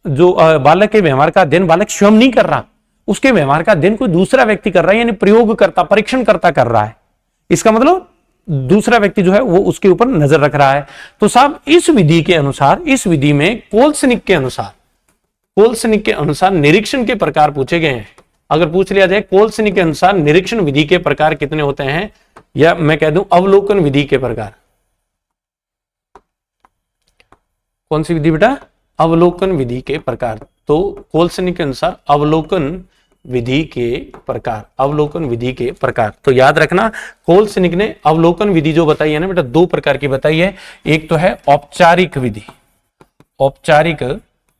जो बालक के व्यवहार का अध्ययन बालक स्वयं नहीं कर रहा, उसके व्यवहार का अध्ययन कोई दूसरा व्यक्ति कर रहा है, यानी प्रयोगकर्ता, परीक्षणकर्ता कर रहा है। इसका मतलब दूसरा व्यक्ति जो है वो उसके ऊपर नजर रख रहा है। तो साहब इस विधि के अनुसार, इस विधि में कोल्सनिक के अनुसार निरीक्षण के प्रकार पूछे गए हैं। अगर पूछ लिया जाए कोल्सनिक के अनुसार निरीक्षण विधि के प्रकार कितने होते हैं, या मैं कह दूं अवलोकन विधि के प्रकार। कौन सी विधि बेटा, अवलोकन विधि के प्रकार। तो कोल्सनिक के अनुसार अवलोकन विधि के प्रकार, तो याद रखना कोल्सनिक ने अवलोकन विधि जो बताई है ना बेटा, दो प्रकार की बताई है। एक तो है औपचारिक विधि, औपचारिक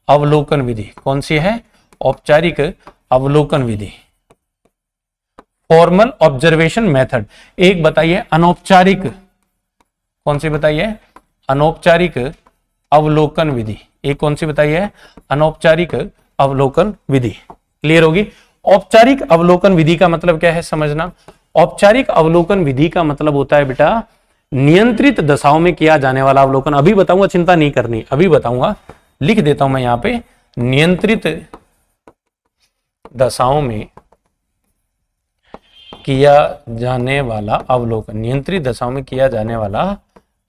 अवलोकन विधि। कौन सी है, औपचारिक अवलोकन विधि, फॉर्मल ऑब्जर्वेशन मेथड। एक बताइए अनौपचारिक, कौन सी बताइए, अनौपचारिक अवलोकन विधि। एक कौन सी बताइए, अनौपचारिक अवलोकन विधि। क्लियर होगी? औपचारिक अवलोकन विधि का मतलब क्या है समझना। औपचारिक अवलोकन विधि का मतलब होता है बेटा नियंत्रित दशाओं में किया जाने वाला अवलोकन। अभी बताऊंगा, चिंता नहीं करनी, अभी बताऊंगा, लिख देता हूं मैं यहां पे, नियंत्रित दशाओं में किया जाने वाला अवलोकन, नियंत्रित दशाओं में किया जाने वाला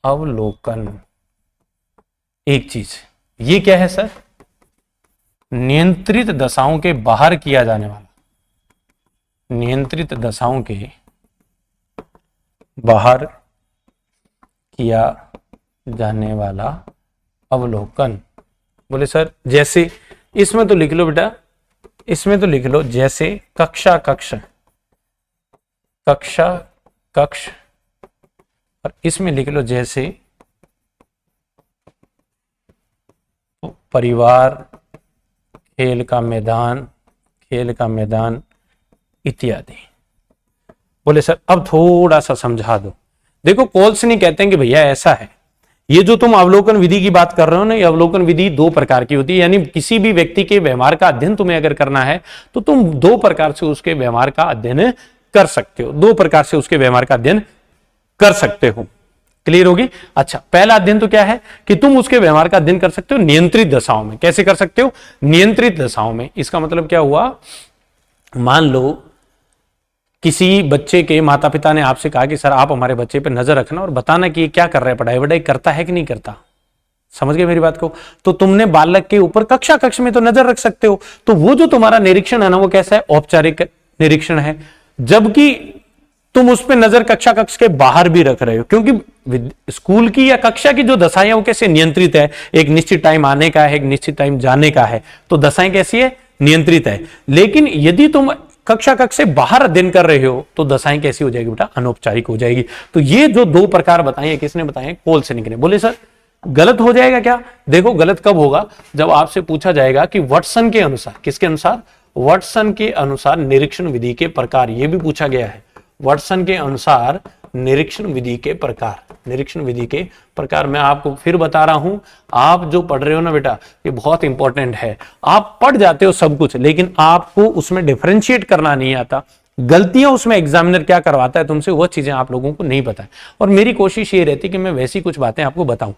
अवलोकन। एक चीज ये क्या है सर, नियंत्रित दशाओं के बाहर किया जाने वाला, नियंत्रित दशाओं के बाहर किया जाने वाला अवलोकन। बोले सर जैसे, इसमें तो लिख लो बेटा, इसमें तो लिख लो जैसे कक्षा कक्ष, कक्षा कक्ष, और इसमें लिख लो जैसे परिवार, खेल का मैदान, खेल का मैदान इत्यादि। बोले सर अब थोड़ा सा समझा दो। देखो कोल्सनी कहते हैं कि भैया ऐसा है, ये जो तुम अवलोकन विधि की बात कर रहे हो ना, ये अवलोकन विधि दो प्रकार की होती है, यानी किसी भी व्यक्ति के व्यवहार का अध्ययन तुम्हें अगर करना है तो तुम दो प्रकार से उसके व्यवहार का अध्ययन कर सकते हो, दो प्रकार से उसके व्यवहार का अध्ययन कर सकते हो। क्लियर होगी? अच्छा, पहला अध्ययन तो क्या है कि तुम उसके व्यवहार का अध्ययन कर सकते हो नियंत्रित दशाओं में। कैसे कर सकते हो? नियंत्रित दशाओं में। इसका मतलब क्या हुआ, मान लो किसी बच्चे के माता पिता ने आपसे कहा कि सर आप हमारे बच्चे पे नजर रखना और बताना कि ये क्या कर रहा है, पढ़ाई वढ़ाई करता है कि नहीं करता। समझ गए मेरी बात को? तो तुमने बालक के ऊपर कक्षा कक्ष में तो नजर रख सकते हो। तो वो जो तुम्हारा निरीक्षण है ना, वो कैसा है, औपचारिक निरीक्षण है। जबकि तुम उस पर नजर कक्षा कक्ष के बाहर भी रख रहे हो, क्योंकि स्कूल की या कक्षा की जो दशाएं वो कैसे नियंत्रित है, एक निश्चित टाइम आने का है, एक निश्चित टाइम जाने का है, तो दशाएं कैसी है, नियंत्रित है। लेकिन यदि तुम कक्षा कक्ष से बाहर अध्ययन कर रहे हो तो दशाएं कैसी हो जाएगी बेटा, अनौपचारिक हो जाएगी। तो ये जो दो प्रकार बताए, किसने बताए, कोल्सनिक ने। बोले सर गलत हो जाएगा क्या? देखो गलत कब होगा, जब आपसे पूछा जाएगा कि वाटसन के अनुसार, किसके अनुसार, वाटसन के अनुसार निरीक्षण विधि के प्रकार, ये भी पूछा गया है। वाटसन के अनुसार निरीक्षण विधि के प्रकार। निरीक्षण विधि के प्रकार मैं आपको फिर बता रहा हूं, आप जो पढ़ रहे हो ना बेटा, ये बहुत इंपॉर्टेंट है। आप पढ़ जाते हो सब कुछ, लेकिन आपको उसमें डिफरेंशिएट करना नहीं आता। गलतियां उसमें एग्जामिनर क्या करवाता है तुमसे, वो चीजें आप लोगों को नहीं पता है। और मेरी कोशिश ये रहती कि मैं वैसी कुछ बातें आपको बताऊं।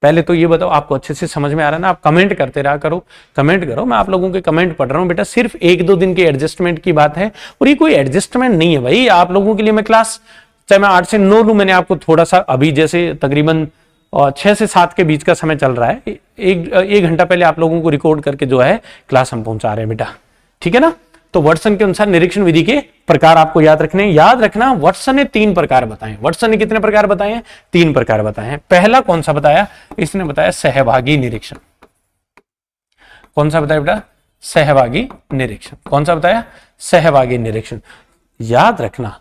पहले तो ये बताओ आपको अच्छे से समझ में आ रहा है ना? आप कमेंट करते रहा करो, कमेंट करो। मैं आप लोगों के कमेंट पढ़ रहा हूं बेटा। सिर्फ 1-2 दिन के एडजस्टमेंट की बात है, और ये कोई एडजस्टमेंट नहीं है भाई। आप लोगों के लिए मैं क्लास चाहे मैं 8 से 9 लूं, मैंने आपको थोड़ा सा अभी जैसे तकरीबन 6 से 7 के बीच का समय चल रहा है, एक घंटा पहले आप लोगों को रिकॉर्ड करके जो है क्लास हम पहुंचा रहे हैं बेटा, ठीक है ना? तो वाटसन के अनुसार निरीक्षण विधि के प्रकार आपको याद रखने। याद रखना, वाटसन ने 3 प्रकार बताए। वाटसन ने कितने प्रकार बताए हैं? 3 प्रकार बताए हैं। पहला कौन सा बताया? इसने बताया सहभागी निरीक्षण। कौन सा बताया बेटा? सहभागी निरीक्षण। कौन सा बताया? सहभागी निरीक्षण। याद रखना,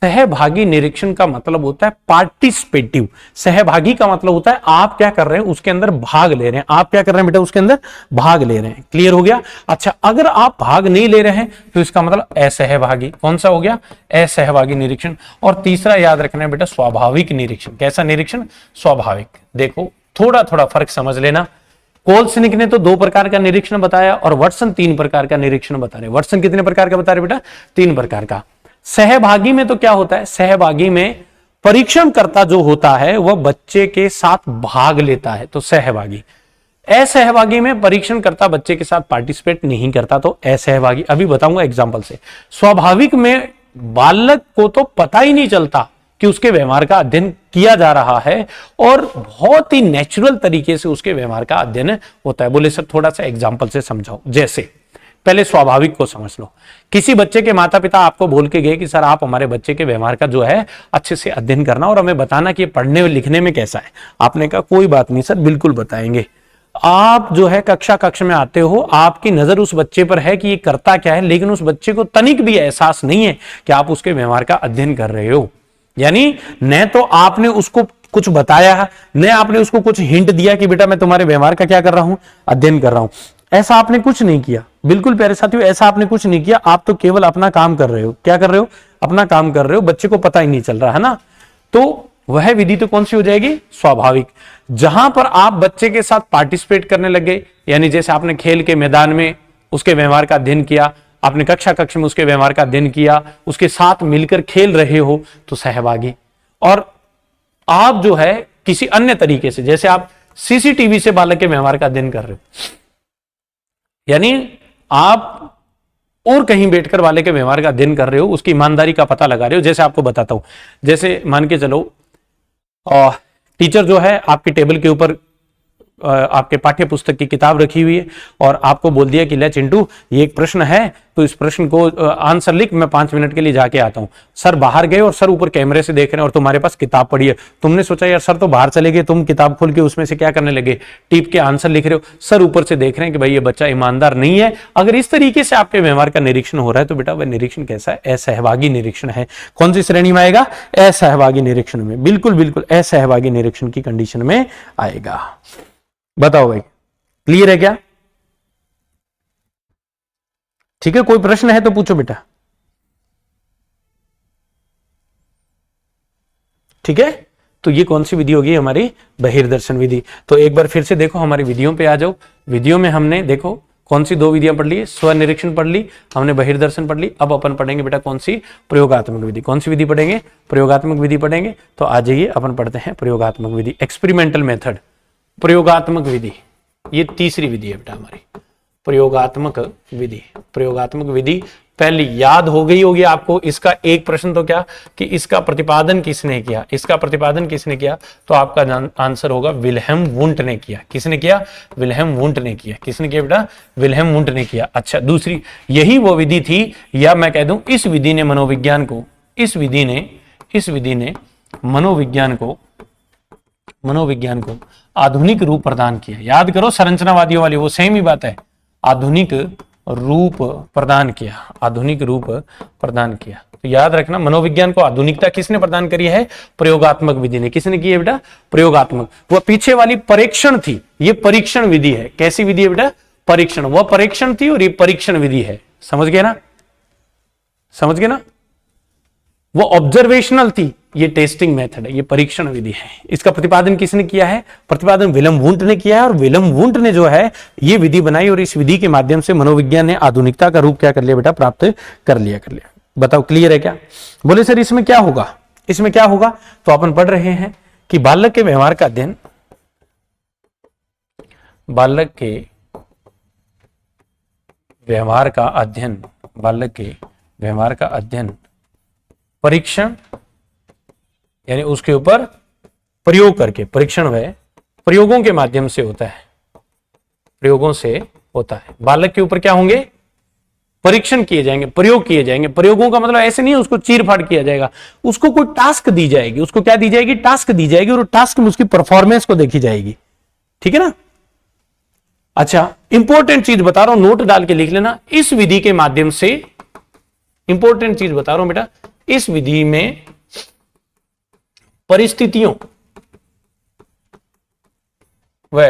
सहभागी निरीक्षण का मतलब होता है पार्टिसिपेटिव। सहभागी का मतलब होता है आप क्या कर रहे हैं, उसके अंदर भाग ले रहे हैं। आप क्या कर रहे हैं बेटा? उसके अंदर भाग ले रहे हैं। क्लियर हो गया? अच्छा, अगर आप भाग नहीं ले रहे हैं तो इसका मतलब असहभागी। कौन सा हो गया? असहभागी निरीक्षण। और तीसरा याद रखना है बेटा, स्वाभाविक निरीक्षण। कैसा निरीक्षण? स्वाभाविक। देखो थोड़ा थोड़ा फर्क समझ लेना। कोल्सनिक ने तो 2 प्रकार का निरीक्षण बताया और वाटसन 3 प्रकार का निरीक्षण बता रहे। वाटसन कितने प्रकार का बता रहे बेटा? 3 प्रकार का। सहभागी में तो क्या होता है? सहभागी में परीक्षणकर्ता जो होता है वह बच्चे के साथ भाग लेता है, तो सहभागी। असहभागी में परीक्षणकर्ता बच्चे के साथ पार्टिसिपेट नहीं करता, तो असहभागी। अभी बताऊंगा एग्जांपल से। स्वाभाविक में बालक को तो पता ही नहीं चलता कि उसके व्यवहार का अध्ययन किया जा रहा है और बहुत ही नेचुरल तरीके से उसके व्यवहार का अध्ययन होता है। बोले सर थोड़ा सा एग्जांपल से समझाओ। जैसे पहले स्वाभाविक को समझ लो। किसी बच्चे के माता पिता आपको बोल के गए कि सर आप हमारे बच्चे के व्यवहार का जो है अच्छे से अध्ययन करना और हमें बताना कि पढ़ने और लिखने में कैसा है। आपने कहा कोई बात नहीं सर, बिल्कुल बताएंगे। आप जो है कक्ष में आते हो, आपकी नजर उस बच्चे पर है कि ये करता क्या है, लेकिन उस बच्चे को तनिक भी एहसास नहीं है कि आप उसके व्यवहार का अध्ययन कर रहे हो। यानी न तो आपने उसको कुछ बताया, न आपने उसको कुछ हिंट दिया कि बेटा मैं तुम्हारे व्यवहार का क्या कर रहा हूं, अध्ययन कर रहा हूं। ऐसा आपने कुछ नहीं किया। बिल्कुल प्यारे साथियों, ऐसा आपने कुछ नहीं किया। आप तो केवल अपना काम कर रहे हो। क्या कर रहे हो? अपना काम कर रहे हो। बच्चे को पता ही नहीं चल रहा है ना। तो वह विधि तो कौन सी हो जाएगी? स्वाभाविक। जहां पर आप बच्चे के साथ पार्टिसिपेट करने लगे, यानी जैसे आपने खेल के मैदान में उसके व्यवहार का अध्ययन किया, आपने कक्ष में उसके व्यवहार का अध्ययन किया, उसके साथ मिलकर खेल रहे हो, तो सहभागी। और आप जो है किसी अन्य तरीके से, जैसे आप सीसीटीवी से बालक के व्यवहार का अध्ययन कर रहे हो, यानी आप और कहीं बैठकर वाले के व्यवहार का अध्ययन कर रहे हो, उसकी ईमानदारी का पता लगा रहे हो। जैसे आपको बताता हूं, जैसे मान के चलो टीचर जो है आपकी टेबल के ऊपर आपके पाठ्य पुस्तक की किताब रखी हुई है और आपको बोल दिया कि ले चिंटू ये एक प्रश्न है, तो इस प्रश्न को आंसर लिख, मैं 5 मिनट के लिए जाके आता हूं। सर बाहर गए और सर ऊपर कैमरे से देख रहे हैं और तुम्हारे पास किताब पड़ी है। तुमने सोचा यार सर तो बाहर चले गए, तुम किताब खोल के उसमें से क्या करने लगे? टीप के आंसर लिख रहे हो। सर ऊपर से देख रहे हैं कि भाई ये बच्चा ईमानदार नहीं है। अगर इस तरीके से आपके व्यवहार का निरीक्षण हो रहा है तो बेटा वह निरीक्षण कैसा है? असहभागी निरीक्षण है। कौन सी श्रेणी में आएगा? असहभागी निरीक्षण में। बिल्कुल बिल्कुल असहभागी निरीक्षण की कंडीशन में आएगा। बताओ भाई, क्लियर है क्या? ठीक है, कोई प्रश्न है तो पूछो बेटा। ठीक है, तो ये कौन सी विधि होगी? हमारी बहिर्दर्शन विधि। तो एक बार फिर से देखो, हमारी विधियों पे आ जाओ। विधियों में हमने देखो कौन सी 2 विधियां पढ़ ली? स्वनिरीक्षण पढ़ ली, हमने बहिर्दर्शन पढ़ ली। अब अपन पढ़ेंगे बेटा कौन सी? प्रयोगात्मक विधि। कौन सी विधि पढ़ेंगे? प्रयोगात्मक विधि पढ़ेंगे। तो आ जाइए अपन पढ़ते हैं प्रयोगात्मक विधि, एक्सपेरिमेंटल मेथड। प्रयोगात्मक विधि ये तीसरी विधि है बेटा हमारी, प्रयोगात्मक विधि। प्रयोगात्मक विधि पहले याद हो गई होगी आपको। इसका एक प्रश्न तो क्या कि इसका प्रतिपादन किसने किया? इसका प्रतिपादन किसने किया? तो आपका आंसर होगा विल्हेम वुंट ने किया। किसने किया? विल्हेम वुंट ने किया। किसने किया बेटा? विल्हेम वुंट ने किया। अच्छा, दूसरी यही वो विधि थी, या मैं कह दूं इस विधि ने मनोविज्ञान को, इस विधि ने मनोविज्ञान को आधुनिक रूप प्रदान किया। याद करो, संरचनावादियों वाली वो सेम ही बात है। आधुनिक रूप प्रदान किया, आधुनिक रूप प्रदान किया। तो याद रखना, मनोविज्ञान को आधुनिकता किसने प्रदान करी है? प्रयोगात्मक विधि ने। किसने की है बेटा? प्रयोगात्मक। वो पीछे वाली परीक्षण थी, ये परीक्षण विधि है। कैसी विधि है बेटा? परीक्षण। वह परीक्षण थी और ये परीक्षण विधि है। समझ गए ना? समझ गए ना? वो ऑब्जर्वेशनल थी, ये टेस्टिंग मेथड है, ये परीक्षण विधि है। इसका प्रतिपादन किसने किया है? प्रतिपादन विल्यम वुंट ने किया है। और विल्यम वुंट ने जो है ये विधि बनाई और इस विधि के माध्यम से मनोविज्ञान ने आधुनिकता का रूप क्या कर लिया बेटा? प्राप्त कर लिया। बताओ क्लियर है क्या? बोले सर इसमें क्या होगा? इसमें क्या होगा? तो अपन पढ़ रहे हैं कि बालक के व्यवहार का अध्ययन, बालक के व्यवहार का अध्ययन, बालक के व्यवहार का अध्ययन परीक्षण यानी उसके ऊपर प्रयोग करके, परीक्षण व प्रयोगों के माध्यम से होता है, प्रयोगों से होता है। बालक के ऊपर क्या होंगे? परीक्षण किए जाएंगे, प्रयोग किए जाएंगे। प्रयोगों का मतलब ऐसे नहीं है उसको चीर फाड़ किया जाएगा, उसको कोई टास्क दी जाएगी। उसको क्या दी जाएगी? टास्क दी जाएगी और टास्क में उसकी परफॉर्मेंस को देखी जाएगी। ठीक है ना? अच्छा, इंपॉर्टेंट चीज बता रहा हूं, नोट डाल के लिख लेना। इस विधि के माध्यम से, इंपॉर्टेंट चीज बता रहा हूं बेटा, इस विधि में परिस्थितियों व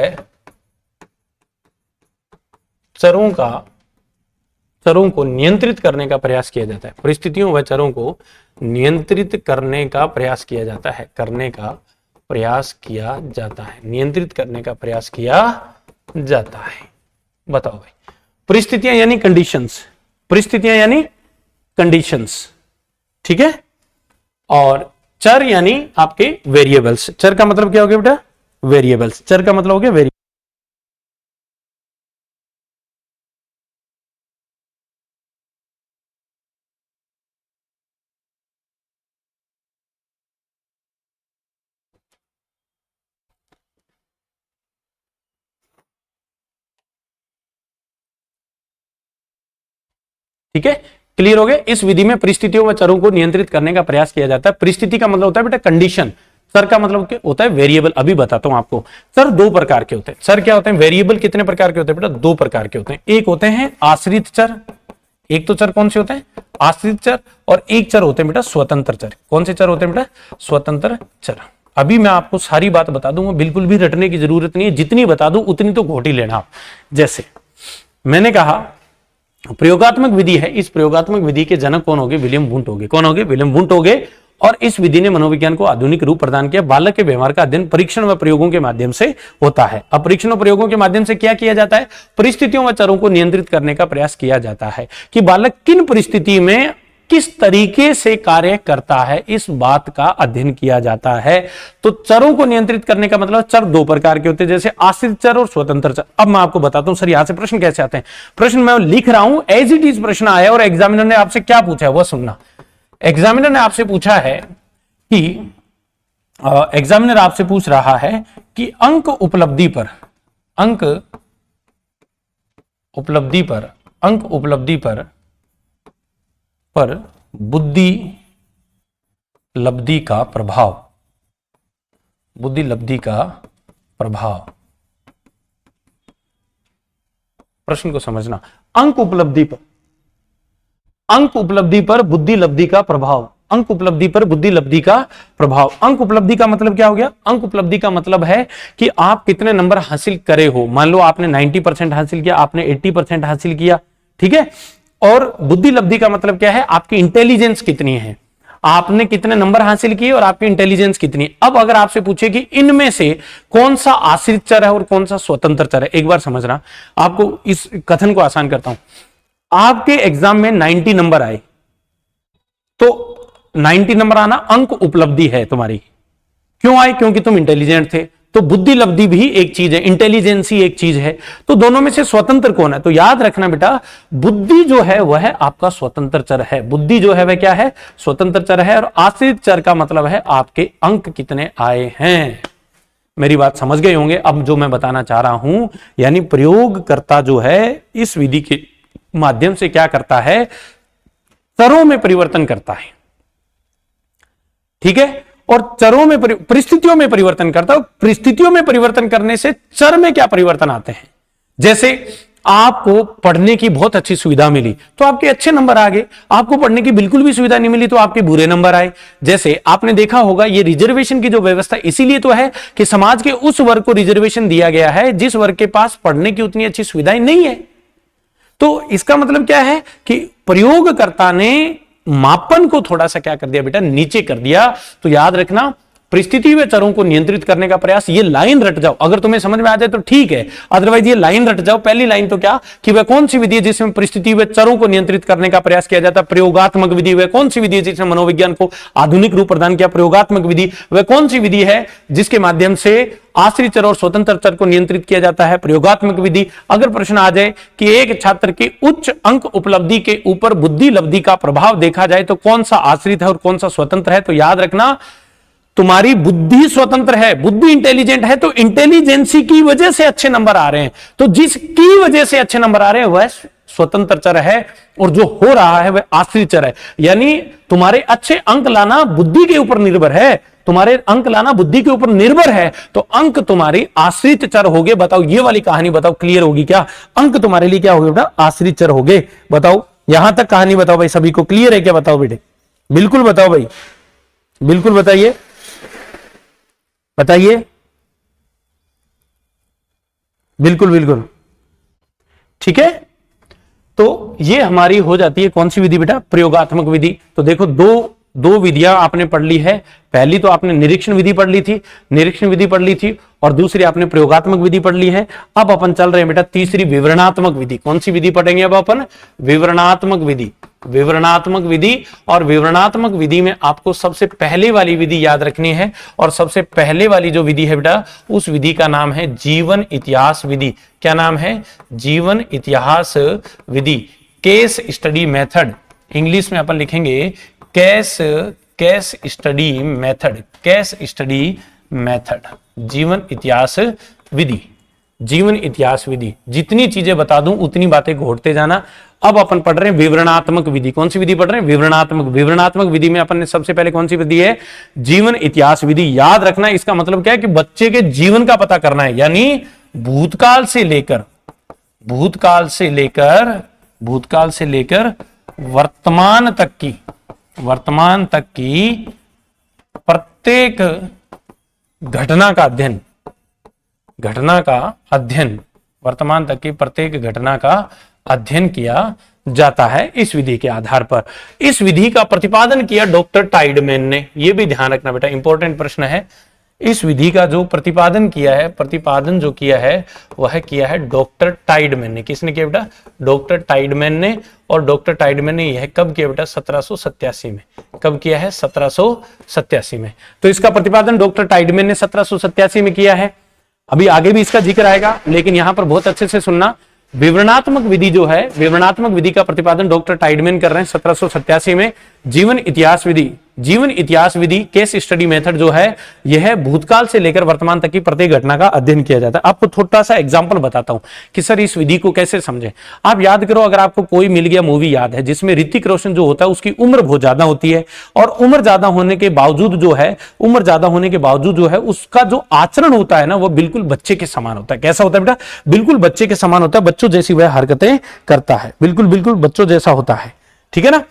चरों को नियंत्रित करने का प्रयास किया जाता है। परिस्थितियों व चरों को नियंत्रित करने का प्रयास किया जाता है, करने का प्रयास किया जाता है, नियंत्रित करने का प्रयास किया जाता है। बताओ भाई, परिस्थितियां यानी कंडीशंस, परिस्थितियां यानी कंडीशंस, ठीक है। और चर यानी आपके वेरिएबल्स। चर का मतलब क्या हो गया बेटा? वेरिएबल्स। चर का मतलब हो गया वेरिएबल। ठीक है, क्लियर हो गया? इस विधि में परिस्थितियों व चरों को नियंत्रित करने का प्रयास किया जाता है। परिस्थिति का मतलब होता है बेटा कंडीशन, चर का मतलब क्या होता है? वेरिएबल। अभी बताता हूं आपको। चर दो प्रकार के होते हैं। चर क्या होते हैं? वेरिएबल कितने प्रकार के होते हैं बेटा? दो प्रकार के होते हैं। एक होते हैं आश्रित चर, एक तो चर कौन से होते हैं? आश्रित चर। और एक चर होते हैं बेटा स्वतंत्र चर। कौन से चर होते हैं बेटा? स्वतंत्र चर। अभी मैं आपको सारी बात बता दूंगा, बिल्कुल भी रटने की जरूरत नहीं है, जितनी बता दूं उतनी तो घोटी लेना आप। जैसे मैंने कहा प्रयोगात्मक विधि है, इस प्रयोगात्मक विधि के जनक कौन होंगे? विलियम वुंट होंगे। कौन होंगे? विलियम वुंट होंगे। और इस विधि ने मनोविज्ञान को आधुनिक रूप प्रदान किया। बालक के व्यवहार का अध्ययन परीक्षण व प्रयोगों के माध्यम से होता है। अब परीक्षण और प्रयोगों के माध्यम से क्या किया जाता है? परिस्थितियों व चरों को नियंत्रित करने का प्रयास किया जाता है कि बालक किन परिस्थिति में किस तरीके से कार्य करता है, इस बात का अध्ययन किया जाता है। तो चरों को नियंत्रित करने का मतलब, चर दो प्रकार के होते हैं, जैसे आश्रित चर और स्वतंत्र चर। अब मैं आपको बताता हूं सर यहां से प्रश्न कैसे आते हैं। प्रश्न मैं लिख रहा हूं, एज इट इज प्रश्न आया और एग्जामिनर ने आपसे क्या पूछा है वह सुनना। एग्जामिनर ने आपसे पूछा है कि एग्जामिनर आपसे पूछ रहा है कि अंक उपलब्धि पर बुद्धि लब्धि का प्रभाव, बुद्धि लब्धि का प्रभाव। प्रश्न को समझना। अंक उपलब्धि पर बुद्धि लब्धि का प्रभाव, अंक उपलब्धि पर बुद्धि लब्धि का प्रभाव। अंक उपलब्धि का मतलब क्या हो गया? अंक उपलब्धि का मतलब है कि आप कितने नंबर हासिल करे हो। मान लो आपने 90% हासिल किया, आपने 80% हासिल किया, ठीक है। और बुद्धि लब्धि का मतलब क्या है? आपकी इंटेलिजेंस कितनी है, आपने कितने नंबर हासिल किए और आपकी इंटेलिजेंस कितनी है। अब अगर आपसे पूछे कि इनमें से कौन सा आश्रित चर है और कौन सा स्वतंत्र चर है, एक बार समझना, आपको इस कथन को आसान करता हूं। आपके एग्जाम में 90 नंबर आए तो 90 नंबर आना अंक उपलब्धि है तुम्हारी। क्यों आए? क्योंकि तुम इंटेलिजेंट थे। तो बुद्धि लब्धि भी एक चीज है, इंटेलिजेंस ही एक चीज है। तो दोनों में से स्वतंत्र कौन है? तो याद रखना बेटा, बुद्धि जो है वह आपका स्वतंत्र चर है। बुद्धि जो है वह क्या है? स्वतंत्र चर है। और आश्रित चर का मतलब है आपके अंक कितने आए हैं। मेरी बात समझ गए होंगे। अब जो मैं बताना चाह रहा हूं, यानी प्रयोगकर्ता जो है इस विधि के माध्यम से क्या करता है? चरों में परिवर्तन करता है, ठीक है। और चरों में परिस्थितियों में परिवर्तन करता है। परिस्थितियों में परिवर्तन करने से चर में क्या परिवर्तन आते हैं? जैसे आपको पढ़ने की बहुत अच्छी सुविधा मिली तो आपके अच्छे नंबर आ गए, आपको पढ़ने की बिल्कुल भी सुविधा नहीं मिली तो आपके बुरे नंबर आए। जैसे आपने देखा होगा, ये रिजर्वेशन की जो व्यवस्था इसीलिए तो है कि समाज के उस वर्ग को रिजर्वेशन दिया गया है जिस वर्ग के पास पढ़ने की उतनी अच्छी सुविधाएं नहीं है। तो इसका मतलब क्या है कि प्रयोगकर्ता ने मापन को थोड़ा सा क्या कर दिया बेटा, नीचे कर दिया। तो याद रखना, परिस्थिति व चरों को नियंत्रित करने का प्रयास, ये लाइन रट जाओ, अगर तुम्हें समझ में आ जाए तो ठीक है, अदरवाइज ये लाइन रट जाओ। पहली लाइन तो क्या कि वह कौन सी विधि है जिसमें परिस्थिति व चरों को नियंत्रित करने का प्रयास किया जाता है, प्रयोगात्मक विधि। वह कौन सी विधि है जिसने मनोविज्ञान को आधुनिक रूप प्रदान किया, प्रयोगात्मक विधि। वह कौन सी विधि है जिसके माध्यम से आश्रित चर और स्वतंत्र चर को नियंत्रित किया जाता है, प्रयोगात्मक विधि। अगर प्रश्न आ जाए कि एक छात्र के उच्च अंक उपलब्धि के ऊपर बुद्धि लब्धि का प्रभाव देखा जाए तो कौन सा आश्रित है और कौन सा स्वतंत्र है, तो याद रखना तुम्हारी बुद्धि स्वतंत्र है, बुद्धि इंटेलिजेंट है, तो इंटेलिजेंसी की वजह से अच्छे नंबर आ रहे हैं, तो जिसकी वजह से अच्छे नंबर आ रहे हैं वह स्वतंत्र चर है, और जो हो रहा है वह आश्रित चर है। यानी तुम्हारे अच्छे अंक लाना बुद्धि के ऊपर निर्भर है, तुम्हारे अंक लाना बुद्धि के ऊपर निर्भर है, तो अंक तुम्हारी आश्रित चर हो गए। बताओ ये वाली कहानी बताओ, क्लियर होगी क्या? अंक तुम्हारे लिए क्या हो गए? आश्रित चर हो गए। बताओ यहां तक कहानी बताओ भाई, सभी को क्लियर है क्या? बताओ बेटे, बिल्कुल बताओ भाई, बिल्कुल बताइए, बताइए, बिल्कुल बिल्कुल, ठीक है। तो ये हमारी हो जाती है कौन सी विधि बेटा? प्रयोगात्मक विधि। तो देखो दो विधियां आपने पढ़ ली है। पहली तो आपने निरीक्षण विधि पढ़ ली थी, निरीक्षण विधि पढ़ ली थी, और दूसरी आपने प्रयोगात्मक विधि पढ़ ली है। अब अपन चल रहे हैं बेटा तीसरी विवरणात्मक विधि। कौन सी विधि पढ़ेंगे अब अपन? विवरणात्मक विधि। विवरणात्मक विधि, और विवरणात्मक विधि में आपको सबसे पहले वाली विधि याद रखनी है, और सबसे पहले वाली जो विधि है बेटा उस विधि का नाम है जीवन इतिहास विधि। क्या नाम है? जीवन इतिहास विधि, केस स्टडी मेथड। इंग्लिश में अपन लिखेंगे case study method, case study method, जीवन इतिहास विधि, जीवन इतिहास विधि। जितनी चीजें बता दूं उतनी बातें घोटते जाना। अब अपन पढ़ रहे हैं विवरणात्मक विधि। कौन सी विधि पढ़ रहे हैं? विवरणात्मक। विवरणात्मक विधि में अपन ने सबसे पहले कौन सी विधि है? जीवन इतिहास विधि। याद रखना, इसका मतलब क्या है कि बच्चे के जीवन का पता करना है, यानी भूतकाल से लेकर वर्तमान तक की प्रत्येक घटना का अध्ययन, वर्तमान तक की प्रत्येक घटना का अध्ययन किया जाता है इस विधि के आधार पर। इस विधि का प्रतिपादन किया डॉक्टर टाइडमैन ने। यह भी ध्यान रखना बेटा, इंपॉर्टेंट प्रश्न है। इस विधि का जो प्रतिपादन जो किया है वह किया है डॉक्टर टाइडमैन ने। किसने किया बेटा? डॉक्टर टाइडमैन ने। और डॉक्टर टाइडमैन ने यह कब किया बेटा? 1787 में। कब किया है? 1787 में। तो इसका प्रतिपादन डॉक्टर टाइडमैन ने 1787 में किया है। अभी आगे भी इसका जिक्र आएगा, लेकिन यहां पर बहुत अच्छे से सुनना। विवरणात्मक विधि जो है, विवरणात्मक विधि का प्रतिपादन डॉक्टर टाइडमैन कर रहे हैं 1787 में। जीवन इतिहास विधि, केस स्टडी मेथड जो है यह भूतकाल से लेकर वर्तमान तक की प्रत्येक घटना का अध्ययन किया जाता है। आपको थोड़ा सा एग्जांपल बताता हूं कि सर इस विधि को कैसे समझें। आप याद करो, अगर आपको कोई मिल गया मूवी याद है जिसमें ऋतिक रोशन जो होता है उसकी उम्र बहुत ज्यादा होती है, और उम्र ज्यादा होने के बावजूद जो है उसका जो आचरण होता है ना वो बिल्कुल बच्चे के समान होता है। कैसा होता है बेटा? बिल्कुल बच्चे के समान होता है, बच्चों जैसी वह हरकतें करता है, बिल्कुल बच्चों जैसा होता है। ठीक है ना?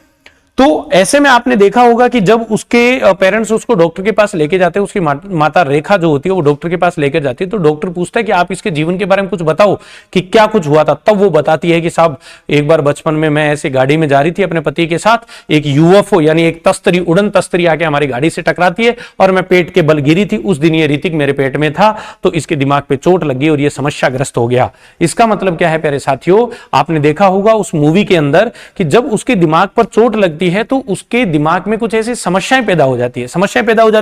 तो ऐसे में आपने देखा होगा कि जब उसके पेरेंट्स उसको डॉक्टर के पास लेके जाते हैं, उसकी माता रेखा जो होती है वो डॉक्टर के पास लेकर जाती है, तो डॉक्टर पूछता है कि आप इसके जीवन के बारे में कुछ बताओ कि क्या कुछ हुआ था। तब वो बताती है कि साहब एक बार बचपन में मैं ऐसे गाड़ी में जा रही थी अपने पति के साथ, एक यूएफओ यानी एक तस्तरी, उड़न तस्तरी आके हमारी गाड़ी से टकराती है और मैं पेट के बल गिरी थी। उस दिन ये ऋतिक मेरे पेट में था, तो इसके दिमाग पे चोट लगी और ये समस्याग्रस्त हो गया। इसका मतलब क्या है प्यारे साथियों? आपने देखा होगा उस मूवी के अंदर कि जब उसके दिमाग पर चोट लगती है तो उसके दिमाग में कुछ ऐसी समस्याएं पैदा हो जाती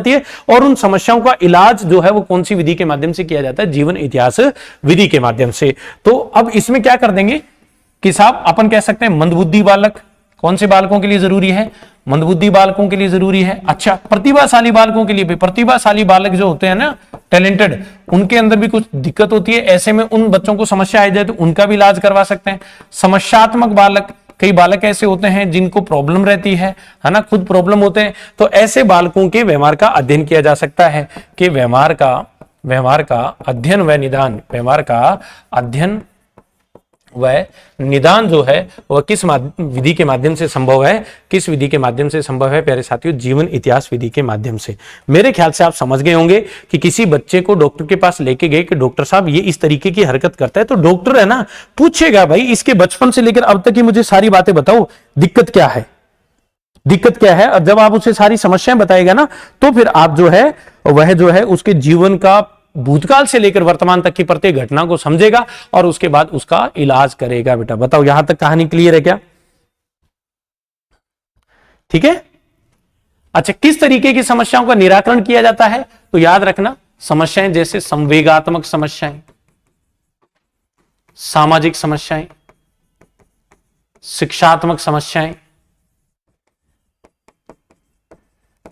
है, और उन समस्याओं का इलाज जो है वो कौन सी विधि के माध्यम से किया जाता है? जीवन इतिहास विधि के माध्यम से। तो अब इसमें क्या कर देंगे कि साहब अपन कह सकते हैं मंदबुद्धि बालक कौन से बालकों के लिए जरूरी है? मंदबुद्धि बालकों के लिए जरूरी है। अच्छा, प्रतिभाशाली बालकों के लिए भी, प्रतिभाशाली बालक जो होते हैं ना, टैलेंटेड, उनके अंदर भी कुछ दिक्कत होती है, ऐसे में उन बच्चों को समस्या आ जाए तो उनका भी इलाज करवा सकते हैं। समस्यात्मक बालक, कई बालक ऐसे होते हैं जिनको प्रॉब्लम रहती है ना, खुद प्रॉब्लम होते हैं, तो ऐसे बालकों के व्यवहार का अध्ययन किया जा सकता है कि व्यवहार का अध्ययन व निदान जो है वह किस विधि के माध्यम से संभव है? किस विधि के माध्यम से संभव है प्यारे साथियों? जीवन इतिहास विधि के माध्यम से। मेरे ख्याल से आप समझ गए होंगे कि किसी बच्चे को डॉक्टर के पास लेके गए कि डॉक्टर साहब ये इस तरीके की हरकत करता है, तो डॉक्टर है ना पूछेगा भाई इसके बचपन से लेकर अब तक की मुझे सारी बातें बताओ, दिक्कत क्या है? दिक्कत क्या है, और जब आप उसे सारी समस्याएं बताएगा ना, तो फिर आप जो है वह जो है उसके जीवन का भूतकाल से लेकर वर्तमान तक की प्रत्येक घटना को समझेगा और उसके बाद उसका इलाज करेगा। बेटा बताओ, यहां तक कहानी क्लियर है क्या? ठीक है। अच्छा, किस तरीके की समस्याओं का निराकरण किया जाता है? तो याद रखना, समस्याएं जैसे संवेगात्मक समस्याएं, सामाजिक समस्याएं, शिक्षात्मक समस्याएं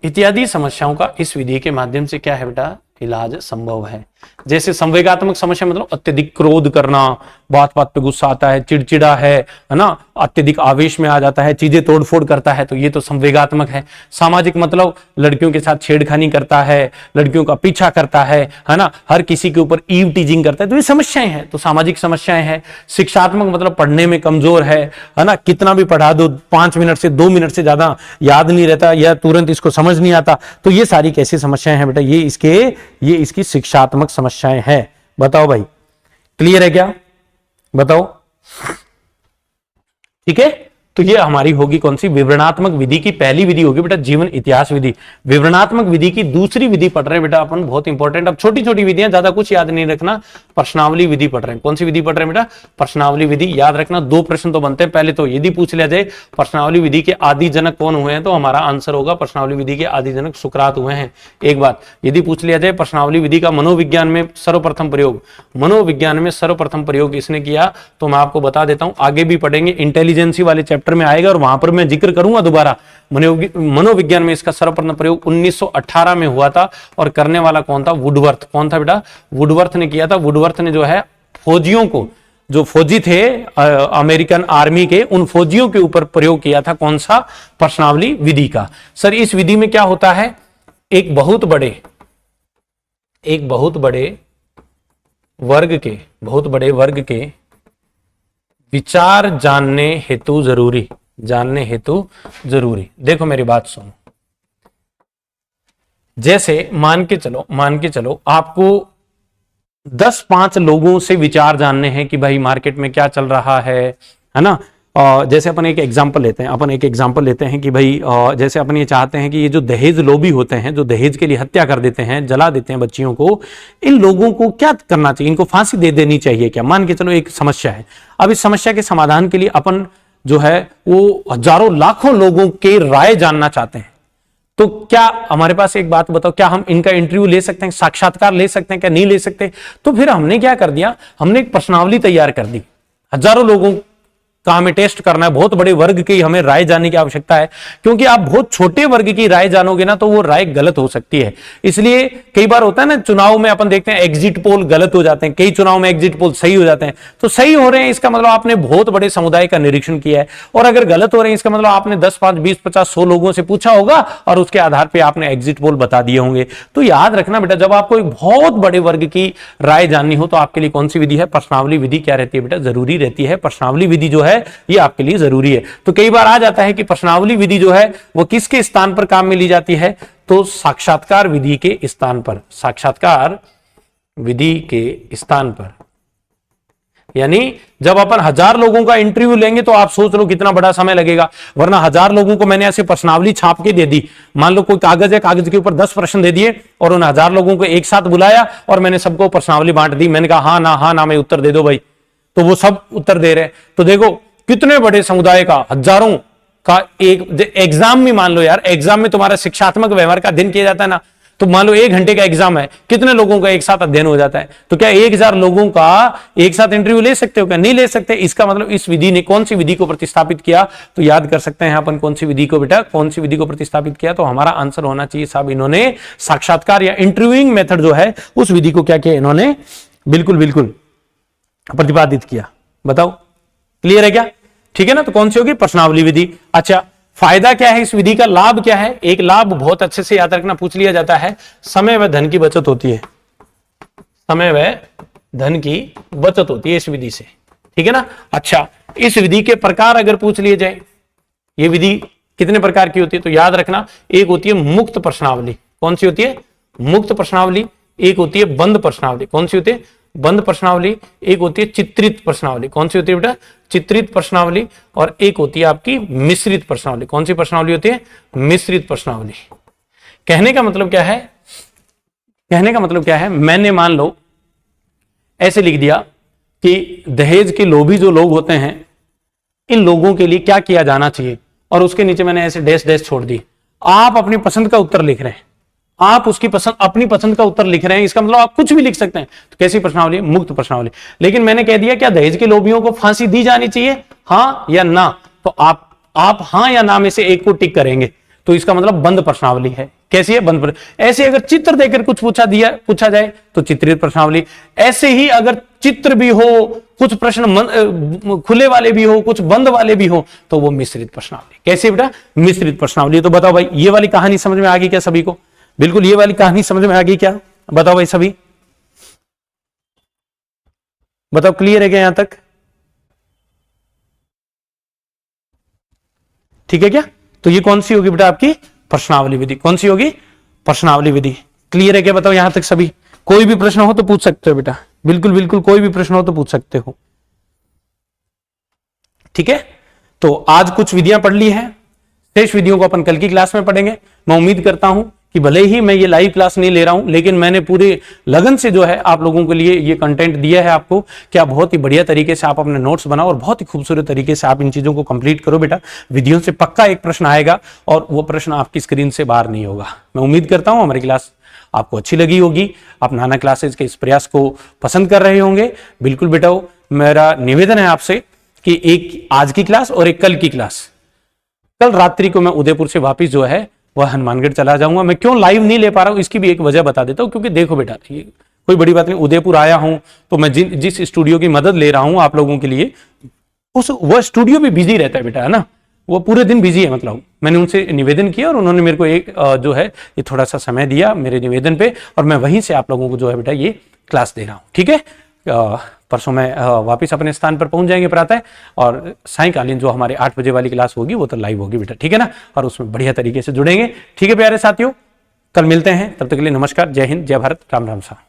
इत्यादि समस्याओं का इस विधि के माध्यम से क्या है बेटा, इलाज संभव है। जैसे संवेगात्मक समस्या मतलब अत्यधिक क्रोध करना, बात बात पे गुस्सा आता है, चिड़चिड़ा है ना, अत्यधिक आवेश में आ जाता है, चीजें तोड़फोड़ करता है, तो ये तो संवेगात्मक है। सामाजिक मतलब लड़कियों के साथ छेड़खानी करता है, लड़कियों का पीछा करता है ना, हर किसी के ऊपर ईव टीजिंग करता है, तो ये समस्याएं हैं, तो सामाजिक समस्याएं हैं। शिक्षात्मक मतलब पढ़ने में कमजोर है ना, कितना भी पढ़ा दो 5 मिनट से 2 मिनट से ज्यादा याद नहीं रहता या तुरंत इसको समझ नहीं आता, तो ये सारी कैसी समस्याएं हैं बेटा, ये इसकी शिक्षात्मक समस्याएं हैं। बताओ भाई, क्लियर है क्या? बताओ, ठीक है। तो ये हमारी होगी कौन सी, विवरणात्मक विधि की पहली विधि होगी बेटा जीवन इतिहास विधि। विवरणात्मक विधि की दूसरी विधि पढ़ रहे हैं बेटा अपन, बहुत इंपॉर्टेंट। अब छोटी छोटी विधियां, ज्यादा कुछ याद नहीं रखना। प्रश्नावली विधि पढ़ रहे हैं। कौन सी विधि पढ़ रहे हैं बेटा? प्रश्नावली विधि। याद रखना, 2 प्रश्न तो बनते हैं। पहले तो यदि पूछ लिया जाए प्रश्नावली विधि के आदि जनक कौन हुए हैं, तो हमारा आंसर होगा प्रश्नावली विधि के आदि जनक सुकरात हुए हैं। एक बात यदि पूछ लिया जाए प्रश्नावली विधि का मनोविज्ञान में सर्वप्रथम प्रयोग, मनोविज्ञान में सर्वप्रथम प्रयोग किसने किया, तो मैं आपको बता देता हूं, आगे भी पढ़ेंगे, इंटेलिजेंसी वाले चैप्टर में आएगा और वहां पर मैं जिक्र करूंगा दोबारा। मनोविज्ञान में इसका सर्वप्रथम प्रयोग 1918 में हुआ था और करने वाला कौन था? वुडवर्थ। कौन था बेटा? वुडवर्थ ने किया था। वुडवर्थ ने जो है फौजियों को, जो फौजी थे अमेरिकन आर्मी के, उन फौजियों के ऊपर प्रयोग किया था। कौन सा? प्रश्नावली विधि का। सर इस विधि में क्या होता है, एक बहुत बड़े वर्ग के विचार जानने हेतु जरूरी। देखो मेरी बात सुनो, जैसे मान के चलो आपको 10-5 लोगों से विचार जानने हैं कि भाई मार्केट में क्या चल रहा है ना। जैसे अपन एक एग्जांपल लेते हैं कि भाई जैसे अपन ये चाहते हैं कि ये जो दहेज लोभी होते हैं, जो दहेज के लिए हत्या कर देते हैं, जला देते हैं बच्चियों को, इन लोगों को क्या करना चाहिए, इनको फांसी दे देनी चाहिए क्या? मान के चलो एक समस्या है। अब इस समस्या के समाधान के लिए अपन जो है वो हजारों लाखों लोगों के राय जानना चाहते हैं, तो क्या हमारे पास, एक बात बताओ, क्या हम इनका इंटरव्यू ले सकते हैं, साक्षात्कार ले सकते हैं क्या? नहीं ले सकते। तो फिर हमने क्या कर दिया, हमने एक प्रश्नावली तैयार कर दी। हजारों लोगों का हमें टेस्ट करना है, बहुत बड़े वर्ग की हमें राय जानने की आवश्यकता है, क्योंकि आप बहुत छोटे वर्ग की राय जानोगे ना तो वो राय गलत हो सकती है। इसलिए कई बार होता है ना, चुनाव में अपन देखते हैं एग्जिट पोल गलत हो जाते हैं, कई चुनाव में एग्जिट पोल सही हो जाते हैं। तो सही हो रहे हैं इसका मतलब आपने बहुत बड़े समुदाय का निरीक्षण किया है, और अगर गलत हो रहे हैं इसका मतलब आपने 10, 5, 20, 50, 100 लोगों से पूछा होगा और उसके आधार पर आपने एग्जिट पोल बता दिए होंगे। तो याद रखना बेटा, जब आपको एक बहुत बड़े वर्ग की राय जाननी हो तो आपके लिए कौन सी विधि है? प्रश्नावली विधि क्या रहती है बेटा? जरूरी रहती है। प्रश्नावली विधि जो है ये आपके लिए जरूरी है। तो कई बार आ जाता है कि प्रश्नावली विधि जो है वो किसके स्थान पर काम में ली जाती है? तो साक्षात्कार विधि के स्थान पर, साक्षात्कार विधि के स्थान पर। यानी जब अपन 1000 लोगों का इंटरव्यू लेंगे तो आप सोच लो कितना बड़ा समय लगेगा, वरना 1000 लोगों को मैंने ऐसे प्रश्नावली छाप के दे दी। मान लो कोई कागज है, कागज के ऊपर 10 प्रश्न दे दिए और उन 1000 लोगों को एक साथ बुलाया और मैंने सबको प्रश्नावली बांट दी। मैंने कहा हाँ ना में उत्तर दे दो भाई, तो वो सब उत्तर दे रहे हैं। तो देखो कितने बड़े समुदाय का, हजारों का एक एग्जाम में, मान लो यार एग्जाम में तुम्हारा शिक्षात्मक व्यवहार का अध्ययन किया जाता है ना, तो मान लो 1 घंटे का एग्जाम है, कितने लोगों का एक साथ अध्ययन हो जाता है। तो क्या 1000 लोगों का एक साथ इंटरव्यू ले सकते हो क्या? नहीं ले सकते। इसका मतलब इस विधि ने कौन सी विधि को प्रतिस्थापित किया? तो याद कर सकते हैं अपन कौन सी विधि को बेटा, कौन सी विधि को प्रतिस्थापित किया? तो हमारा आंसर होना चाहिए साहब, इन्होंने साक्षात्कार या इंटरव्यूइंग मेथड जो है उस विधि को क्या किया इन्होंने? बिल्कुल प्रतिपादित किया। बताओ क्लियर है क्या? ठीक है ना। तो कौन सी होगी? प्रश्नावली विधि। अच्छा, फायदा क्या है इस विधि का, लाभ क्या है? एक लाभ बहुत अच्छे से याद रखना, पूछ लिया जाता है, समय व धन की बचत होती है। समय व धन की बचत होती है इस विधि से, ठीक है ना। अच्छा, इस विधि के प्रकार अगर पूछ लिए जाए, ये विधि कितने प्रकार की होती है? तो याद रखना, एक होती है मुक्त प्रश्नावली। कौन सी होती है? मुक्त प्रश्नावली। एक होती है बंद प्रश्नावली। कौन सी होती है? बंद प्रश्नावली, एक होती है चित्रित प्रश्नावली। कौन सी होती है बेटा? चित्रित प्रश्नावली। और एक होती है आपकी मिश्रित प्रश्नावली। कौन सी प्रश्नावली होती है? मिश्रित प्रश्नावली। कहने का मतलब क्या है? कहने का मतलब क्या है, मैंने मान लो ऐसे लिख दिया कि दहेज के लोभी जो लोग होते हैं, इन लोगों के लिए क्या किया जाना चाहिए, और उसके नीचे मैंने ऐसे डैश डैश छोड़ दी। आप अपनी पसंद का उत्तर लिख रहे हैं, आप उसकी पसंद, अपनी पसंद का उत्तर लिख रहे हैं, इसका मतलब आप कुछ भी लिख सकते हैं। तो कैसी प्रश्नावली? मुक्त प्रश्नावली। लेकिन मैंने कह दिया क्या दहेज के लोभियों को फांसी दी जानी चाहिए, हां या ना, तो आप हां या ना में से एक को टिक करेंगे, तो इसका मतलब बंद प्रश्नावली है। कैसी है? बंद। ऐसे अगर चित्र देकर कुछ पूछा जाए तो चित्रित प्रश्नावली। ऐसे ही अगर चित्र भी हो, कुछ प्रश्न खुले वाले भी हो, कुछ बंद वाले भी हो, तो वो मिश्रित प्रश्नावली। कैसे बेटा? मिश्रित प्रश्नावली। तो बताओ भाई, ये वाली कहानी समझ में आ गई क्या सभी को? बिल्कुल, ये वाली कहानी समझ में आ गई क्या? बताओ भाई सभी, बताओ क्लियर है क्या यहां तक? ठीक है क्या? तो ये कौन सी होगी बेटा? आपकी प्रश्नावली विधि। कौन सी होगी? प्रश्नावली विधि। क्लियर है क्या? बताओ यहां तक सभी। कोई भी प्रश्न हो तो पूछ सकते हो बेटा, बिल्कुल बिल्कुल, कोई भी प्रश्न हो तो पूछ सकते हो। ठीक है, तो आज कुछ विधियां पढ़ ली हैं, शेष विधियों को अपन कल की क्लास में पढ़ेंगे। मैं उम्मीद करता हूं कि भले ही मैं ये लाइव क्लास नहीं ले रहा हूं, लेकिन मैंने पूरे लगन से जो है आप लोगों के लिए ये कंटेंट दिया है आपको, कि आप बहुत ही बढ़िया तरीके से आप अपने नोट्स बनाओ और बहुत ही खूबसूरत तरीके से आप इन चीजों को कंप्लीट करो बेटा। विधियों से पक्का एक प्रश्न आएगा और वो प्रश्न आपकी स्क्रीन से बाहर नहीं होगा। मैं उम्मीद करता हूं हमारी क्लास आपको अच्छी लगी होगी, आप नाना क्लासेस के इस प्रयास को पसंद कर रहे होंगे। बिल्कुल बेटा, मेरा निवेदन है आपसे कि एक आज की क्लास और एक कल की क्लास, कल रात्रि को मैं उदयपुर से वापिस जो है वह हनुमानगढ़ चला जाऊंगा। मैं क्यों लाइव नहीं ले पा रहा हूं, इसकी भी एक वजह बता देता हूं। क्योंकि देखो बेटा, ये कोई बड़ी बात नहीं, उदयपुर आया हूं तो मैं जिस स्टूडियो की मदद ले रहा हूं आप लोगों के लिए, वह स्टूडियो भी बिजी रहता है बेटा, है ना, वो पूरे दिन बिजी है। मतलब मैंने उनसे निवेदन किया और उन्होंने मेरे को एक जो है ये थोड़ा सा समय दिया मेरे निवेदन पे, और मैं वहीं से आप लोगों को जो है बेटा ये क्लास दे रहा हूं। ठीक है, परसों में वापस अपने स्थान पर पहुंच जाएंगे प्रातः, और सायंकालीन जो हमारे 8 बजे वाली क्लास होगी वो तो लाइव होगी बेटा। ठीक है ना, और उसमें बढ़िया तरीके से जुड़ेंगे। ठीक है प्यारे साथियों, कल मिलते हैं, तब तक के लिए नमस्कार, जय हिंद, जय भारत, राम राम सा।